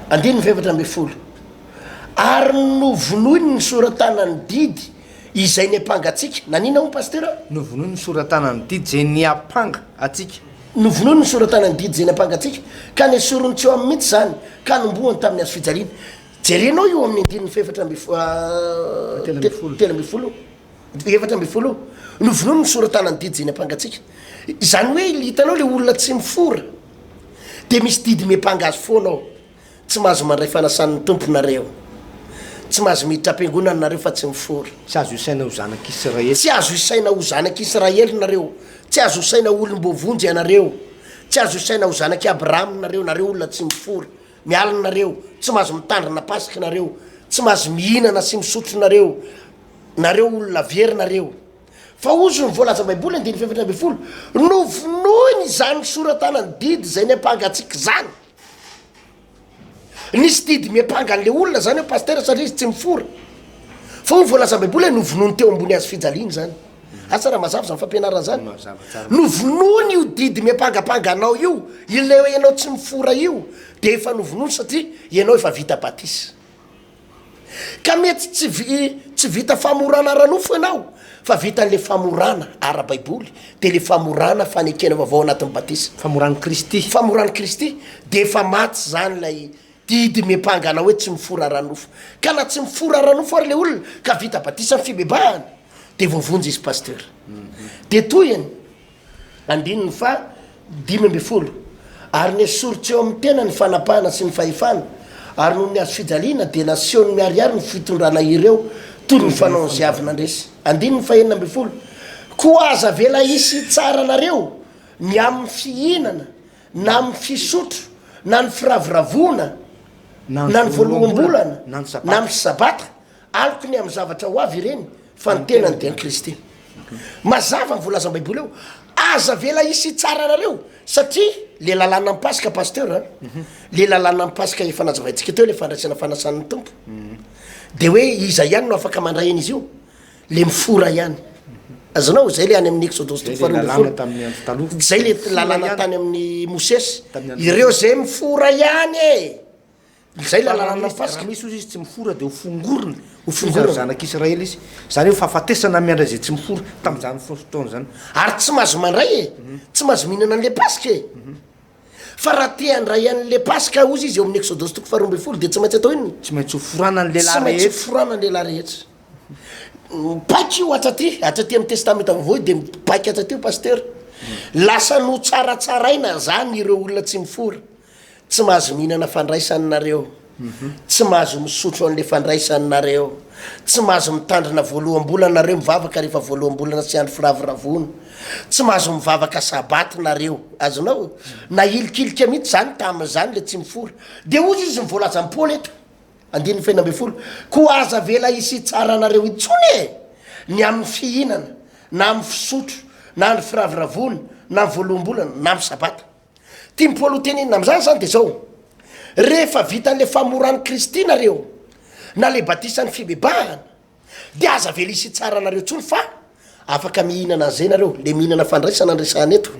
andininy fefatra amby folo ary novonoiny ny soratanany didy izay ny apanga atsika nanina ho pasteur novonoiny ny soratanany didy zay niapanga atsika novonoiny ny soratanany didy zay ny apanga atsika ka ny sorony tsy eo amin'ny mihitsy zany ka nombohany tamin'ny azo fijaliana jerenao io amin'ny andininy fefatra amby telo amby folo efatra amby folo novonoiny ny soratanany didy zay ny apanga atsika zany hoe hitanao le olona tsy mifora de misy didy miapanga azy foanao tsy mahazo mandray fanasan'ny tomponareo tsy mahazo miditra am-piangonana nareo fa tsy mifora tsy azo isaina ho zanak'Israely tsy azo isaina ho zanak'Israely nareo tsy azo isaina olom-bovonjy anareo tsy azo isaina ho zanaky Abrahama nareo olona tsy mifora mialina nareo tsy mahazo mitandrina pasika nareo tsy mahazo mihinana sy misotro nareo olona very nareo fa ozy ny voalaza baiboly andiny fefatra amby folo novonoiny zany soratanany didy zay ny ampangatsika zany nisy didy miapanga an'le olona zany hoe pasteur satria izy tsy mifora fa o voalaza baiboly hoe novonoiny teo ambony azy fijaliany zany asa raha mazava zany fampianarana zany novonoiny io didy miapangapanga anao io ile hoe ianao tsy mifora io de efa novonoiny satria ianao efa vita batisa ka mety tsy vita famorana ranofo ianao fa vita n'le famorana ara-baiboly de le famorana fanekena vaovao anatin'ny batisa famorany Kristy famorany Kristy de efa maty zany lay didy mepangana hoe tsy mifora ranofo ka na tsy mifora ranofo ary le olona ka vita batisa ny fibebahana de voavonjy izy pasteur de toyany andininy fa 5 ary ny soritsy eo amin'ny tena ny fanapahana sy ny fahefana ary noho ny azo fijaliana de nasion'ny miariary ny fitondrana ireo toy ny fanaonziavinandresy andininy fa 9 koa aza vela isy tsara nareo ny amin'ny fihinana na amin'ny fisotro na ny firavoravona na ny voalohambolana na amin'ny sabata aloko ny amin'ny zavatra ho avy ireny fa ny tenany de ny Kristy mazava ny voalaza baiboly eo aza vela isy tsara nareo satria le lalàna amin'ny pasika pasteur le lalàna amin'ny pasika efa nazavaintsika teo le fandraisana fanasan'ny tompo de hoe iza ihany no afaka mandray izy io le mifora ihany azanao zay le any amin'ny Exodus zay le lalàna tany amin'ny Mosesy ireo zay mifora ihany zay lalàna pasika misy ozy izy tsy mifora de hofongorona zanak'Israely izy zany hoe fahafatesana miandra zay tsy mifora tam'izany fotoana zany ary tsy mahazo mandray tsy mahazo mihinana an'le pasika fa raha te andray an'le pasika ozy izy eo amin'ny Exodus 12 de tsy maintsy atao inony tsy maintsy hoforana ny lehilahy tsy maintsy hoforana ny lehilahy rehetra paiky io atraty amin'ny testamenta vaovao de mipaiky atraty pasteur lasa no tsaratsaraina zany ireo olona tsy mifora tsy mahazo mihinana fandraisanareo tsy mahazo misotro an'le fandraisanareo tsy mahazo mitandrina voalohambolanareo mivavaka rehefa voalohambolana sy andro firavoravona tsy mahazo mivavaka sabaty nareo azonao na ilikilika mihitsy zany tamin'izany le tsy mifora de ozy izy mivoalaza amin'ny Paoly eto 9 koa aza vela isy tsara nareo itsony ny amin'ny fihinana na amin'ny fisotro na ny firavoravona na ny voalohambolana na amin'ny sabata tia Paoly ho tenenina am'izany zany de zao rehefa vita n'le famorany Kristy nareo na le batisan'ny fibebahana de aza vela isy tsara nareo tsony fa afaka mihinana an'izay nareo le mihinana fandraisana andresahana eto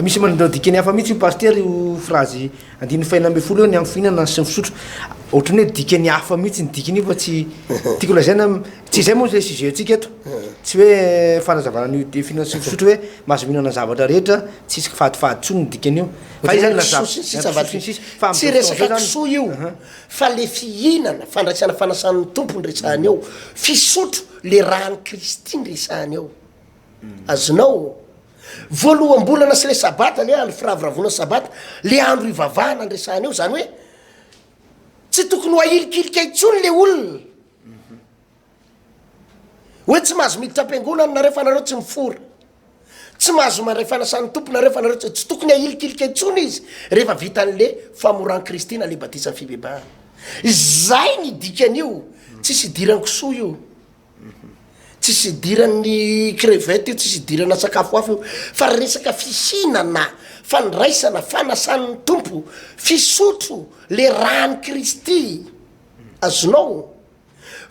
misy manao dikany hafa mihitsy io pasteur io phrase 9 eo ny amin'ny fihinana sy ny fisotro ohatrany hoe dikany hafa mihitsy ny dikany io fa tsy tiako lazaina tsy zay moa le sujet atsika eto tsy hoe fanazavana ny de fihinana sy ny fisotro hoe mahazo mihinana zavatra rehetra tsisy fadifady tsony ny dikany io fa izy zany tsy resaka kisoa io fa le fihinana fandraisana fanasan'ny tompo ny resahany eo fisotro le rahan'ny Kristy ny resahany eo azonao voalohambolana sy le sabata le andro firavoravona sabata le andro ivavahana ny resahany eo zany hoe tsy tokony ho ailikilika itsony le olona hoe tsy mahazo miditra am-piangonana nareo fa nareo tsy mifora tsy mahazo mandray fanasan'ny tompo nareo fa nareo tsy tokony ailikilika itsony izy rehefa vita an'le famorany Kristy na le batisan'ny fibebahana zay ny dikan'io tsisy idirany kisoa io tsisy idiran'ny crevette io tsisy idirana sakafo hafa io fa resaka fihinana fandraisana fanasan'ny tompo fisotro le rahan'ny Kristy azonao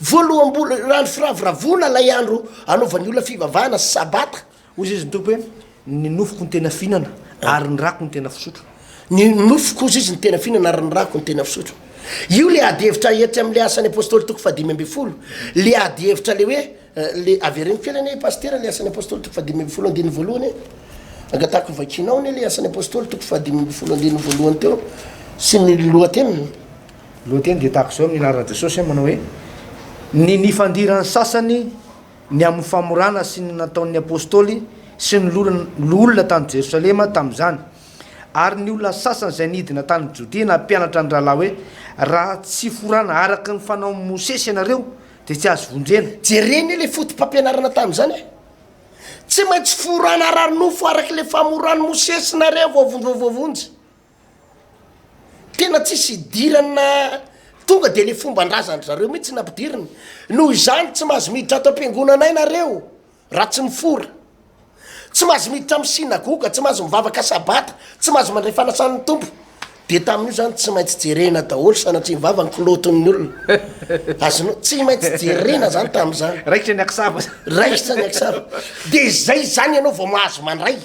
voalohambolana firavoravona lay andro anaovan'ny olona fivavahana sabata ozy izy ny tompo hoe ny nofoko ny tena fihinana ary ny rako ny tena fisotro ny nofoko ozy izy ny tena fihinana ary ny rako ny tena fisotro io le ady hevitra etry am'le asan'ny apôstôly 5 le ady hevitra le hoe le avereny kelany pasteur le asan'ny apôstôly 5 voalohany agatako vakinao ny le asan'ny apôstôly 5 voalohany teo sy ny lohateniny lohateny de tahako zao amin'ny anarana Jesosy manao hoe ny nifandirany sasany ny amin'ny famorana sy ny nataon'ny apôstôly sy ny olona tany Jerosalema tam'izany ary ny olona sasany zay nidina tany Jodia na mpianatra ny rahalahy hoe raha tsy forana araka ny fanao Mosesy ianareo de tsy azo vondrena jereny le fotom-pampianarana tam'izany tsy maintsy forana ranofo araky le famorany Mosesy nareo voavonjy tena tsisy idirana tonga de le fomba ndrazany zareo mihitsy nampidiriny noho izany tsy mahazo miditra ato am-piangonanay nareo raha tsy mifora tsy mahazo miditra amin'ny sinagoga tsy mahazo mivavaka sabata tsy mahazo mandray fanasan'ny tompo de tamin'io zany tsy maintsy jerena daholo sanatria mivava ny kiloton'ny olona azonao tsy maintsy jerena zany tam'izany raikitra ny akisava de zay zany ianao vao mahazo mandray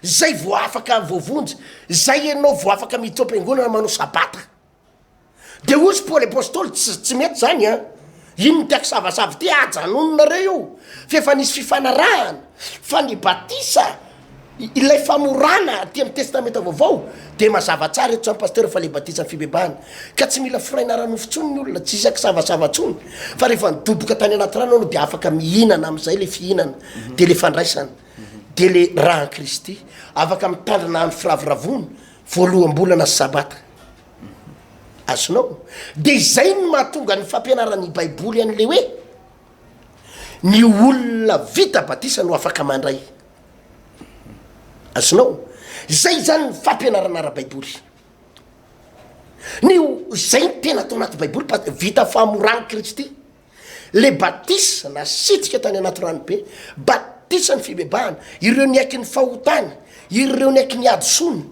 zay vo afaka voavonjy zay ianao vo afaka miditra am-piangonana manao sabata de ozy Paoly apôstôly tsy mety zany ino tiako savasavy ty ajanononareo io fa efa nisy fifanarahana fa ny batisa ilay famorana ty amin'ny testamenta vaovao de mazava tsara eto pasteur fa le batisa ny fibebahana ka tsy mila foraina ranofontsony ny olona tsy isaky savasavatsony fa rehefa nidoboka tany anaty rano ano de afaka mihinana am'izay le fihinana de le fandraisana de le raha an kristy afaka mitandrina any firavoravony voalohambolana sy sabata azonao de izay ny mahatonga ny fampianarany baiboly an'le hoe ny olona vita batisa no afaka mandray azonao zay zany ny fampianarana ara-baiboly nio zay ny tena atao anaty baiboly vita famorany kristy le batisa na sitsika tany anaty rano be batisa ny fibebahana ireo ny aiky ny fahotany ireo ny aiky ny adosony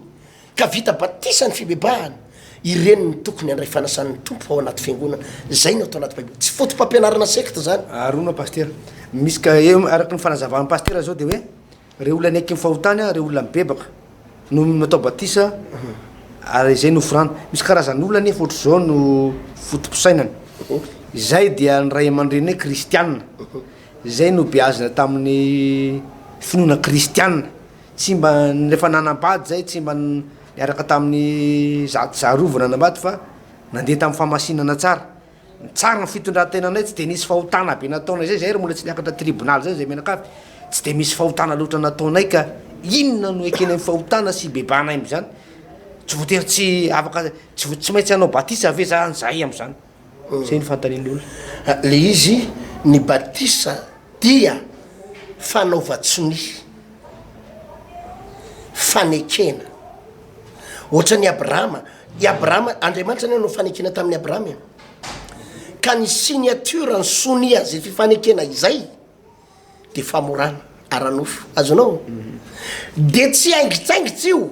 ka vita batisa ny fibebahana ireny ny tokony andray fanasan'ny tompo ao anaty fiangonana zay no atao anaty baiboly tsy fotom-pampianarana secte zany arona pasteur misy ka eo araky ny fanazavan'ny pasteur zao de hoe reo olona ny aiky ny fahotany reo olona mibebaka no natao batisa ary zay nofrano misy karazany olona nefa ohatry zao no fotom-pisainany zay dia ny ray aman-dreny hoe kristianina zay no beazina tamin'ny finoana kristianina tsy mba rehefa nanambady zay tsy mba niaraka tamin'ny zarovana nanambady fa nandeha tamin'ny famasinana tsara ny fitondrantenanay tsy de nisy fahotana be nataonay zay ry mola tsy niakatra tribunal zay menakavy tsy de misy fahotana loatra nataonay ka inona no ekena ny fahotana sy bebanay am'zany tsy voatery tsy afaka tsy maintsy anao batisa ave zany zay am'zany zay ny fantanin'ny olona le izy ny batisa dia fanaovatsony fanekena ohatra ny abrahama andriamanitra any anao fanekena tamin'ny abrahama ka ny signature ny sonia zay fifanekena izay de famorana aranofo azonao de tsy aingitsaingitsy io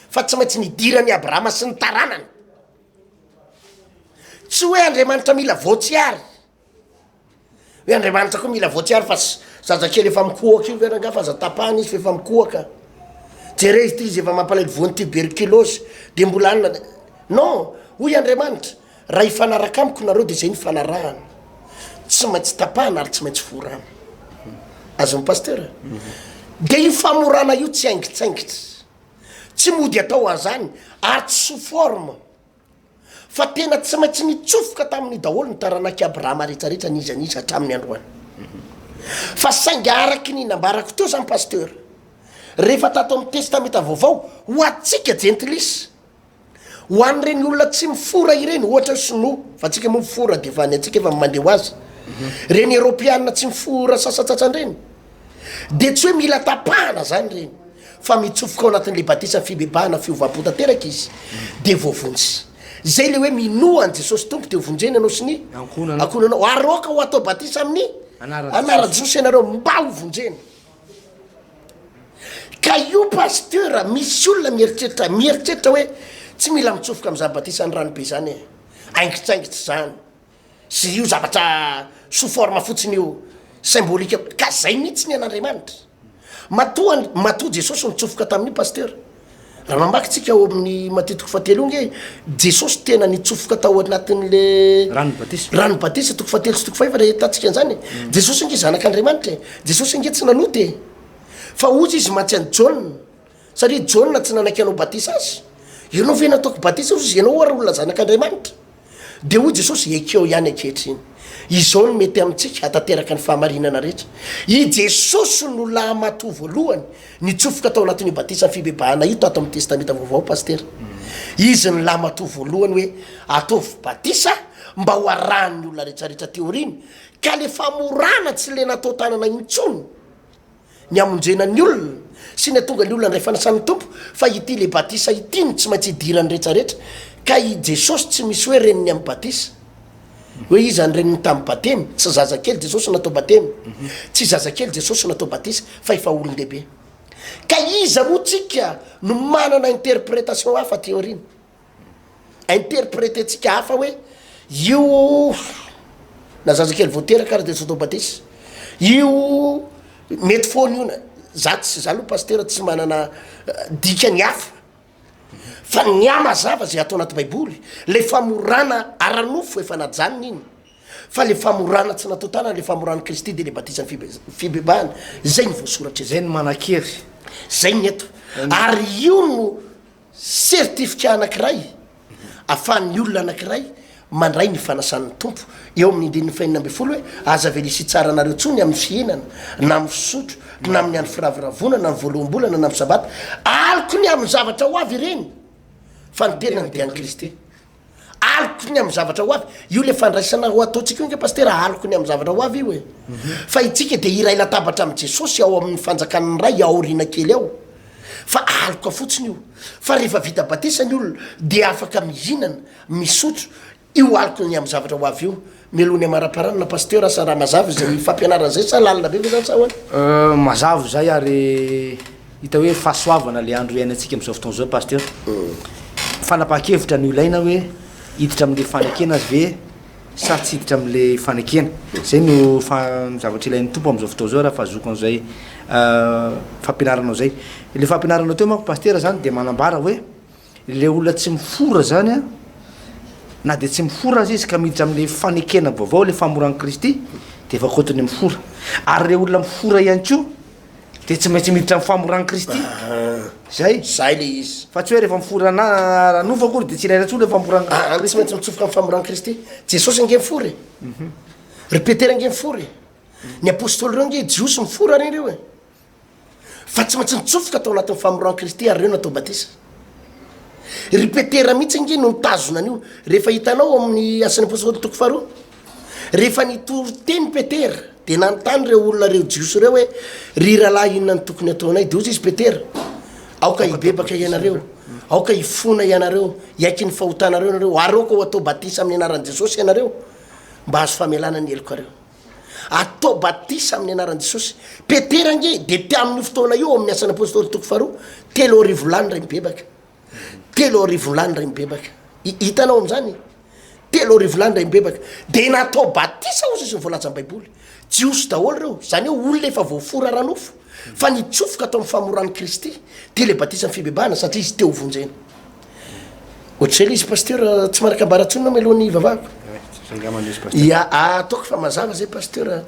fa tsy maintsy nidirany abrahama sy ny taranany tsy hoe andriamanitra mila voatsiary hoe andriamanitra koa mila voatsiary fa zazakely efa mikohaka io veranga fa aza tapahana izy fa efa mikohaka jere izy ty izy efa mampalady voany tuberculose de mbola anina non hoy andriamanitra raha ifanaraka amiko nareo de zay ny fanarahana tsy maintsy tapahana ary tsy maintsy forana azony pasteur de io famorana io tsy aingitsaingitra tsy mody atao azany ary tsy sous forme fa tena tsy maintsy nitsofoka tamin'ny daholo ny taranaky abrahama rehetrarehetra nizaniza hatramin'ny androany fa sainga araky ny nambarako teo zany pasteur rehefa tato amin'ny testamenta vaovao ho atsika gentlis ho an'ireny olona tsy mifora ireny ohatra sinoa fa atsika moa mifora de fa ny atsika efa mandeho azy reny eropeanina tsy mifora sasatsatrandreny de tsy hoe mila tapahana zany reny fa mitsofoka ao anatin'le batisa fibebahana fiovam-po tanteraky izy de voavonjy zay le hoe minoan jesosy tompo de ovonjeny anao sy ny ankonanao aroka ho atao batisa amin'ny anara-jesosy ianareo mba hovonjeny ka io pasteur misy olona mieritreritra hoe tsy mila mitsofoka am'za batisa ny ranobe zany e aingitsaingitra zany sy io zavatra sous forme fotsiny io symbolika ka zay mihitsy ny an'andriamanitra matoa jesosy nitsofoka tamin'io pasteur raha mamaky tsika ao amin'ny matetiky fatelo nge jesosy tena nitsofoka tao anatin'le rano batisa toko fatelo sy toko fahefa re tatsika an'zany jesosy nge zanak'andriamanitra jesosy nge tsy nanoty fa ozy izy matsy any jaune satria jaune tsy nanaky anao batisa azy ianao ve nataoko batisa izy ianao ary olona zanak'andriamanitra de hoy jesosy ekeo ihany akehetra iny izao no mety amitsika atateraka ny fahamarinana rehetra i jesosy no lamato voalohany nitsofoka tao anatin'io batisa ny fibebahana ito ato amin'ny testamenta vaovao pasteur izy ny lamato voalohany hoe ataovy batisa mba ho arahan'ny olona rehetrarehetra teoriny ka le famorana tsy le natao tanana intsony ny amonjena ny olona sy ny atonga ny olona ndray fanasan'ny tompo fa ity le batisa ity ny tsy maintsy idirany rehetrarehetra ka i jesosy tsy misy hoe reniny amin'ny batisa hoe izy any reniny tamin'ny batemy tsy zazakely jesosy natao batemy tsy zazakely jesosy natao batisa fa efa olon-dehibe ka iza moa tsika no manana interprétation hafa théorine interprétetsika hafa hoe io na zazakely voateraka ary jesosy atao batisa io mety foany io za tsy za aloha pasteur tsy manana dikany hafa fa ny amazava zay atao anaty baiboly le famorana aranofo efa najanona iny fa le famorana tsy natao tana le famorana Kristy de le batisa fibebahana zay ny voasoratra zay ny manakery zay ny eto ary io no certificat anankiray ahafahan'ny olona anankiray mandray ny fanasan'ny tompo eo amin'ny indrin'ny fahinina amby folo hoe aza velisy tsara anareo tsony amin'ny fihinana na amin'ny fisotro na amin'ny any firaviravona na ny voaloham-bolana na amin'ny sabata aliko ny amin'ny zavatra ho avy ireny fa ny tena ny dian'ny Kristy aliko ny amin'ny zavatra ho avy io le fandraisana ho ataontsika io nge pastera aliko ny amin'ny zavatra ho avy io e fa itsika de iray latabatra amin'i Jesosy ao amin'ny fanjakan'ny ray aoriana kely ao fa aliko fotsiny io fa rehefa vita batisa ny olona de afaka mihinana misotro io aliko ny amin'ny zavatra ho avy io melony amaraparana na pasteur asa raha mazava zay fampianarana zay sa lalina be zany sa hoany mazavo zay ary hita hoe fahasoavana le andro iainantsika am'izao fotoana zao pasteur fanapakevitra ny ilaina hoe hiditra am'le fanekena azy ve sa tsy hiditra am'le fanekena zay no zavatra ilain'ny tompo am'izao fotoana zao raha fahazoko an'izay fampianaranao zay le fampianaranao teo manko pasteur zany de manambara hoe le olona tsy mifora zany a na de tsy mifora azy izy ka miditra am'le fanekena vaovao le famoran'ny Kristy de efa kotony mifora ary le olona mifora ihany koa de tsy maintsy miditra amin'ny famoran'ny Kristy zay le izy fa tsy hoe rehefa mifora na nova akory de tsy ilaina tsony le famoran'ny tsy maintsy mitsofoka amin'ny famoran'ny Kristy Jesosy nge mifora ry Petera nge mifora ny apôstôly reo nge jiosy mifora reny reo e fa tsy maintsy mitsofoka atao anatin'ny famoran'ny Kristy ary reo natao batisa ry Petera mihitsy nge no nitazona an'io rehefa hitanao amin'ny asan'ny apôstôly toko faharoa rehefa nitory teny Petera de nanontany reo olona reo jiosy reo hoe ry rahalahy inona ny tokony ataonay de ozy izy Petera aoka hibebaka ianareo aoka hifona ianareo iaiky ny fahotanareo nareo aroka ho atao batisa amin'ny anaran'i Jesosy ianareo mba azo famelana ny eloko areo atao batisa amin'ny anaran'i Jesosy Petera nge de ty amin'ny fotoana io amin'ny asan'ny apôstôly toko faharoa 3 volany ray mibebaka 3 volany ray mibebaka hitanao am'zany 3 volany ray mibebaka de natao batisa ozy izy nyvoalaza amin'ny baiboly jiosy daholo reo zany hoe olona efa voafora ranofo fa nitsofoka atao amin'ny famoran'ny Kristy de le batisa ny fibebahana satria izy teo vonjena ohatr'zay le izy pasteur tsy maraka ambaratsony nao melohan'ny vavahako ia ataoko fa mazava zay pasteur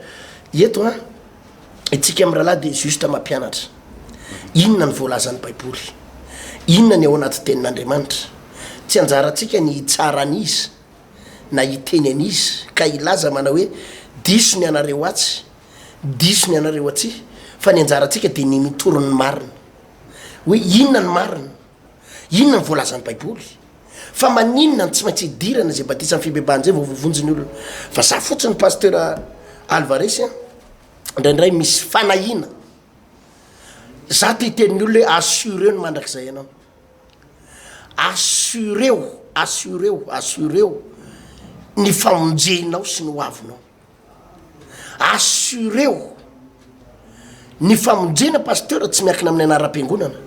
eto itsika amin'ny rahalahy de juste mampianatra inona ny voalazan'ny baiboly inona ny ao anaty tenin'Andriamanitra tsy anjaratsika ny tsara an'izy na hiteny an'izy ka ilaza mana hoe diso ny anareo atsy diso ny anareo atsy fa ny anjaratsika de ny mitorony marina hoe inona ny marina inona ny voalazan'ny baiboly fa maninona ny tsy maintsy hidirana zay batisa ny fibebahana zay vovovonjy ny olona fa za fotsiny pasteur Alvarez indraindray misy fanahina za ty hitenin'ny olona hoe assureo ny mandrakizay ianao assureo ny famonjenao sy ny hoavinao assureo ny famonjena pasteur tsy miakina amin'ny anaram-piangonana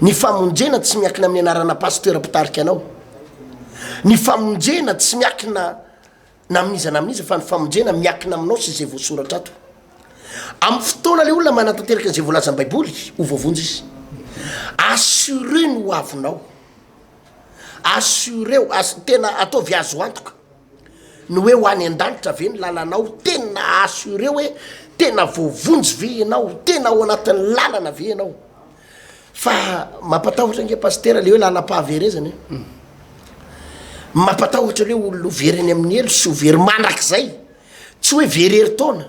ny famonjena tsy miakina amin'ny anarana pasteur mpitarika anao ny famonjena tsy miakina na amin'iza na amin'iza fa ny famonjena miakina aminao sy zay voasoratra ato amin'ny fotoana le olona manatanteraka n'izay voalazan'ny baiboly ho voavonjy izy assure ny hoavinao assureo tena ataovy azo antoka no hoe ho any an-danitra ve ny lalanao tena assureo hoe tena voavonjy ve ianao tena ao anatin'ny lalana ve ianao fa mampatahotra nge pasteur le hoe lalam-pahaverezany mampatahotra le olona overeny amin'ny elo sy overy mandrak'zay tsy hoe verery taona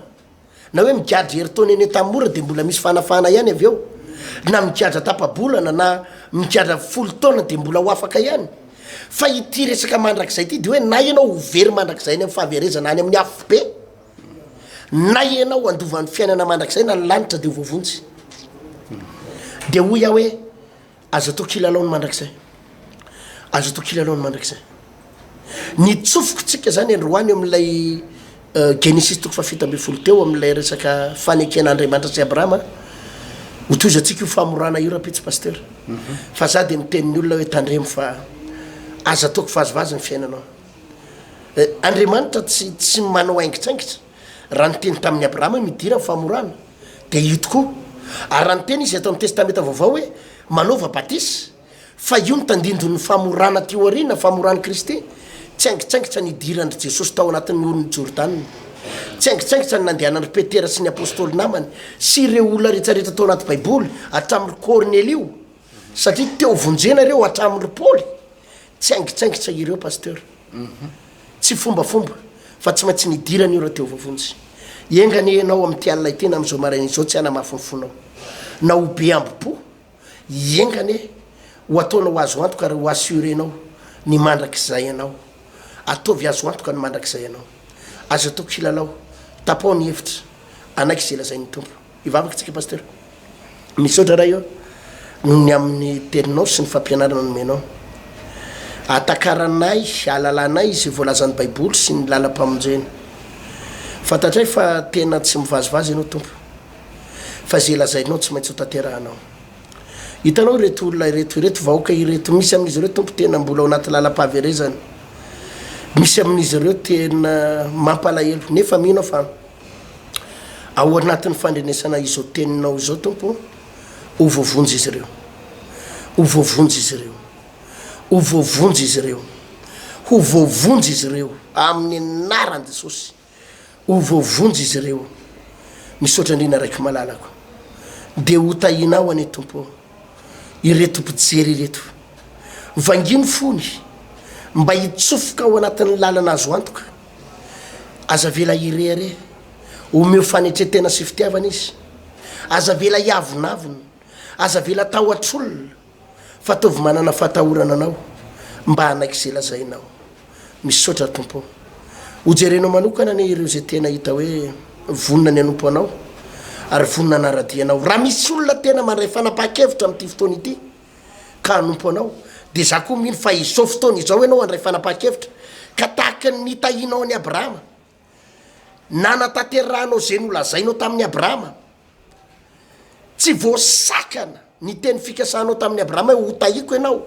na hoe mikadra hery taona eny tamora de mbola misy fanafana ihany avy eo na mikadra tapabolana na mikadra 10 taona de mbola ho afaka ihany fa ity resaka mandrak'zay ty de hoe na ianao overy mandrak'zay ny amin'ny fahaverezana any amin'ny afo be na ianao andovan'ny fiainana mandrak'zay na ny lanitra de hovovonjy de hoy iaho hoe azo atao kilalao ny mandrak'zay azo atao kilalao ny mandrak'zay nitsofokotsika zany androany amin'ilay Genesis toko fafito amby folo teo amin'ilay resaka faneken'Andriamanitra sy Abrahama hotoizatsika io famorana io rapitsy pasteur fa za de mitenin'ny olona hoe tandremo fa aza ataoko vazivazy ny fiainanao Andriamanitra tsy manao aingitsaingitra raha nyteny tamin'ny Abrahama midira ny famorana de io tokoa ary raha nyteny izy atao amin'ny testamenta vaovao hoe manaova batisa fa io ny tandindon'ny famorana teo arina famorany Kristy tsaingitsaingitra nidirandry jesosy tao anatin'ny olony jordanina tsaingitsaingitra ny nandehanandry petera sy ny apôstôly namany sy ireo olona rehetrarehetra tao anaty baiboly hatramin'ny cornelio satria teo vonjena ireo hatramin'ny paoly tsaingitsaingitra ireo pasteur tsy fombafomba fa tsy maintsy nidirany io raha teo vovonjy engany ianao amin'ity alina itena am'izao maraina izao tsy anamafonfonao na ho be ambopo engany ho ataonao azo antoka raha ho assurenao ny mandrak'izay ianao ataovy azo antoka ny mandrak'izay ianao azo ataoko hilalao tapao ny hevitra anaiky izay lazay ny tompo ivavaka tsika pasteur misaotra raha io noho ny amin'ny teninao sy ny fampianarana nomenao atakaranay alalanay izy voalazan'ny baiboly sy ny lalam-pamonjena fantatray fa tena tsy mivazivazy ianao tompo fa zay lazainao tsy maintsy ho tanterahanao hitanao reto olona reto vahoaka ireto misy amin'izy ireo tompo tena mbola ao anaty lalam-pahaverezana misy amin'izy ireo tena mampalahelo nefa mino fa ao anatin'ny fandrenesana izao teninao izao tompo ho voavonjy izy ireo ho voavonjy izy ireo ho voavonjy izy ireo ho voavonjy izy ireo amin'ny anaran'i Jesosy ho voavonjy izy ireo misaotra indrina raiky malalako dia ho tahinao ane tompo ireto mpijery ireto vangino fony mba hitsofoka ao anatin'ny lalana azo antoka aza vela irere omeo fanetretena sy fitiavana izy aza vela hiavonavona aza vela tahotr'olona fa ataovy manana fatahorana anao mba anaiky izay lazainao misaotra tompo hojerenao manokana ane ireo zay tena hita hoe vonina ny anompo anao ary vonina anaradianao raha misy olona tena mandray fanapa-kevitra amin'ity fotoana ity ka anompo anao dia za koa mino fa izao fotoana izao ianao andray fanapa-kevitra ka tahaka ny tahinao any Abrahama nanatanteranao zay nolazainao tamin'ny Abrahama tsy voasakana ny teny fikasanao tamin'ny Abrahama ho tahiko ianao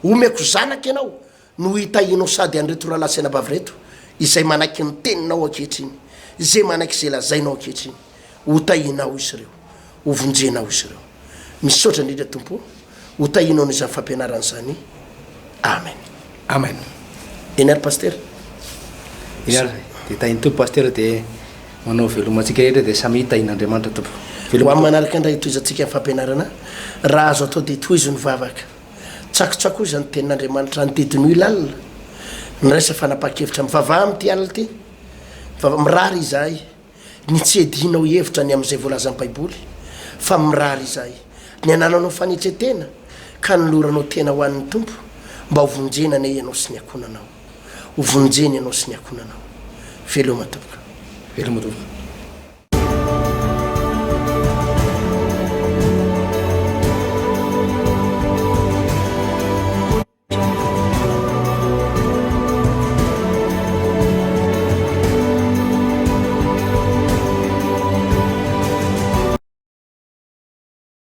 omeko zanaka ianao no hitahinao sady an'reto rahalasy anabavy reto izay manaiky ny teninao ankehitriny izay manaiky izay lazainao ankehitriny ho tahinao izy ireo ho vonjenao izy ireo misaotra indrindra tompo ho tahinao n'izany fampianaran'izany amen amen eny ary pasteur eny ary dia tahin'ny tompo pasteur dia manao velomantsika rehetra dia samy tahin'Andriamanitra tompo ho amin'ny manaraka indray itoizantsika amin'ny fampianarana raha azo atao dia toizy ny vavaka tsakotsako izy ny tenin'Andriamanitra nytedino ilalina nyresa fanapa-kevitra mivavaha amin'ity alina ity mirary izahay ny tsy edinao hevitra ny amin'izay voalazan'ny baiboly fa mirary izahay ny anananao fanetretena ka nyloranao tena ho an'ny tompo mba ho vonjena ane ianao sy ny akonanao ho vonjena ianao sy ny akonanao veloma tompoka veloma tompoka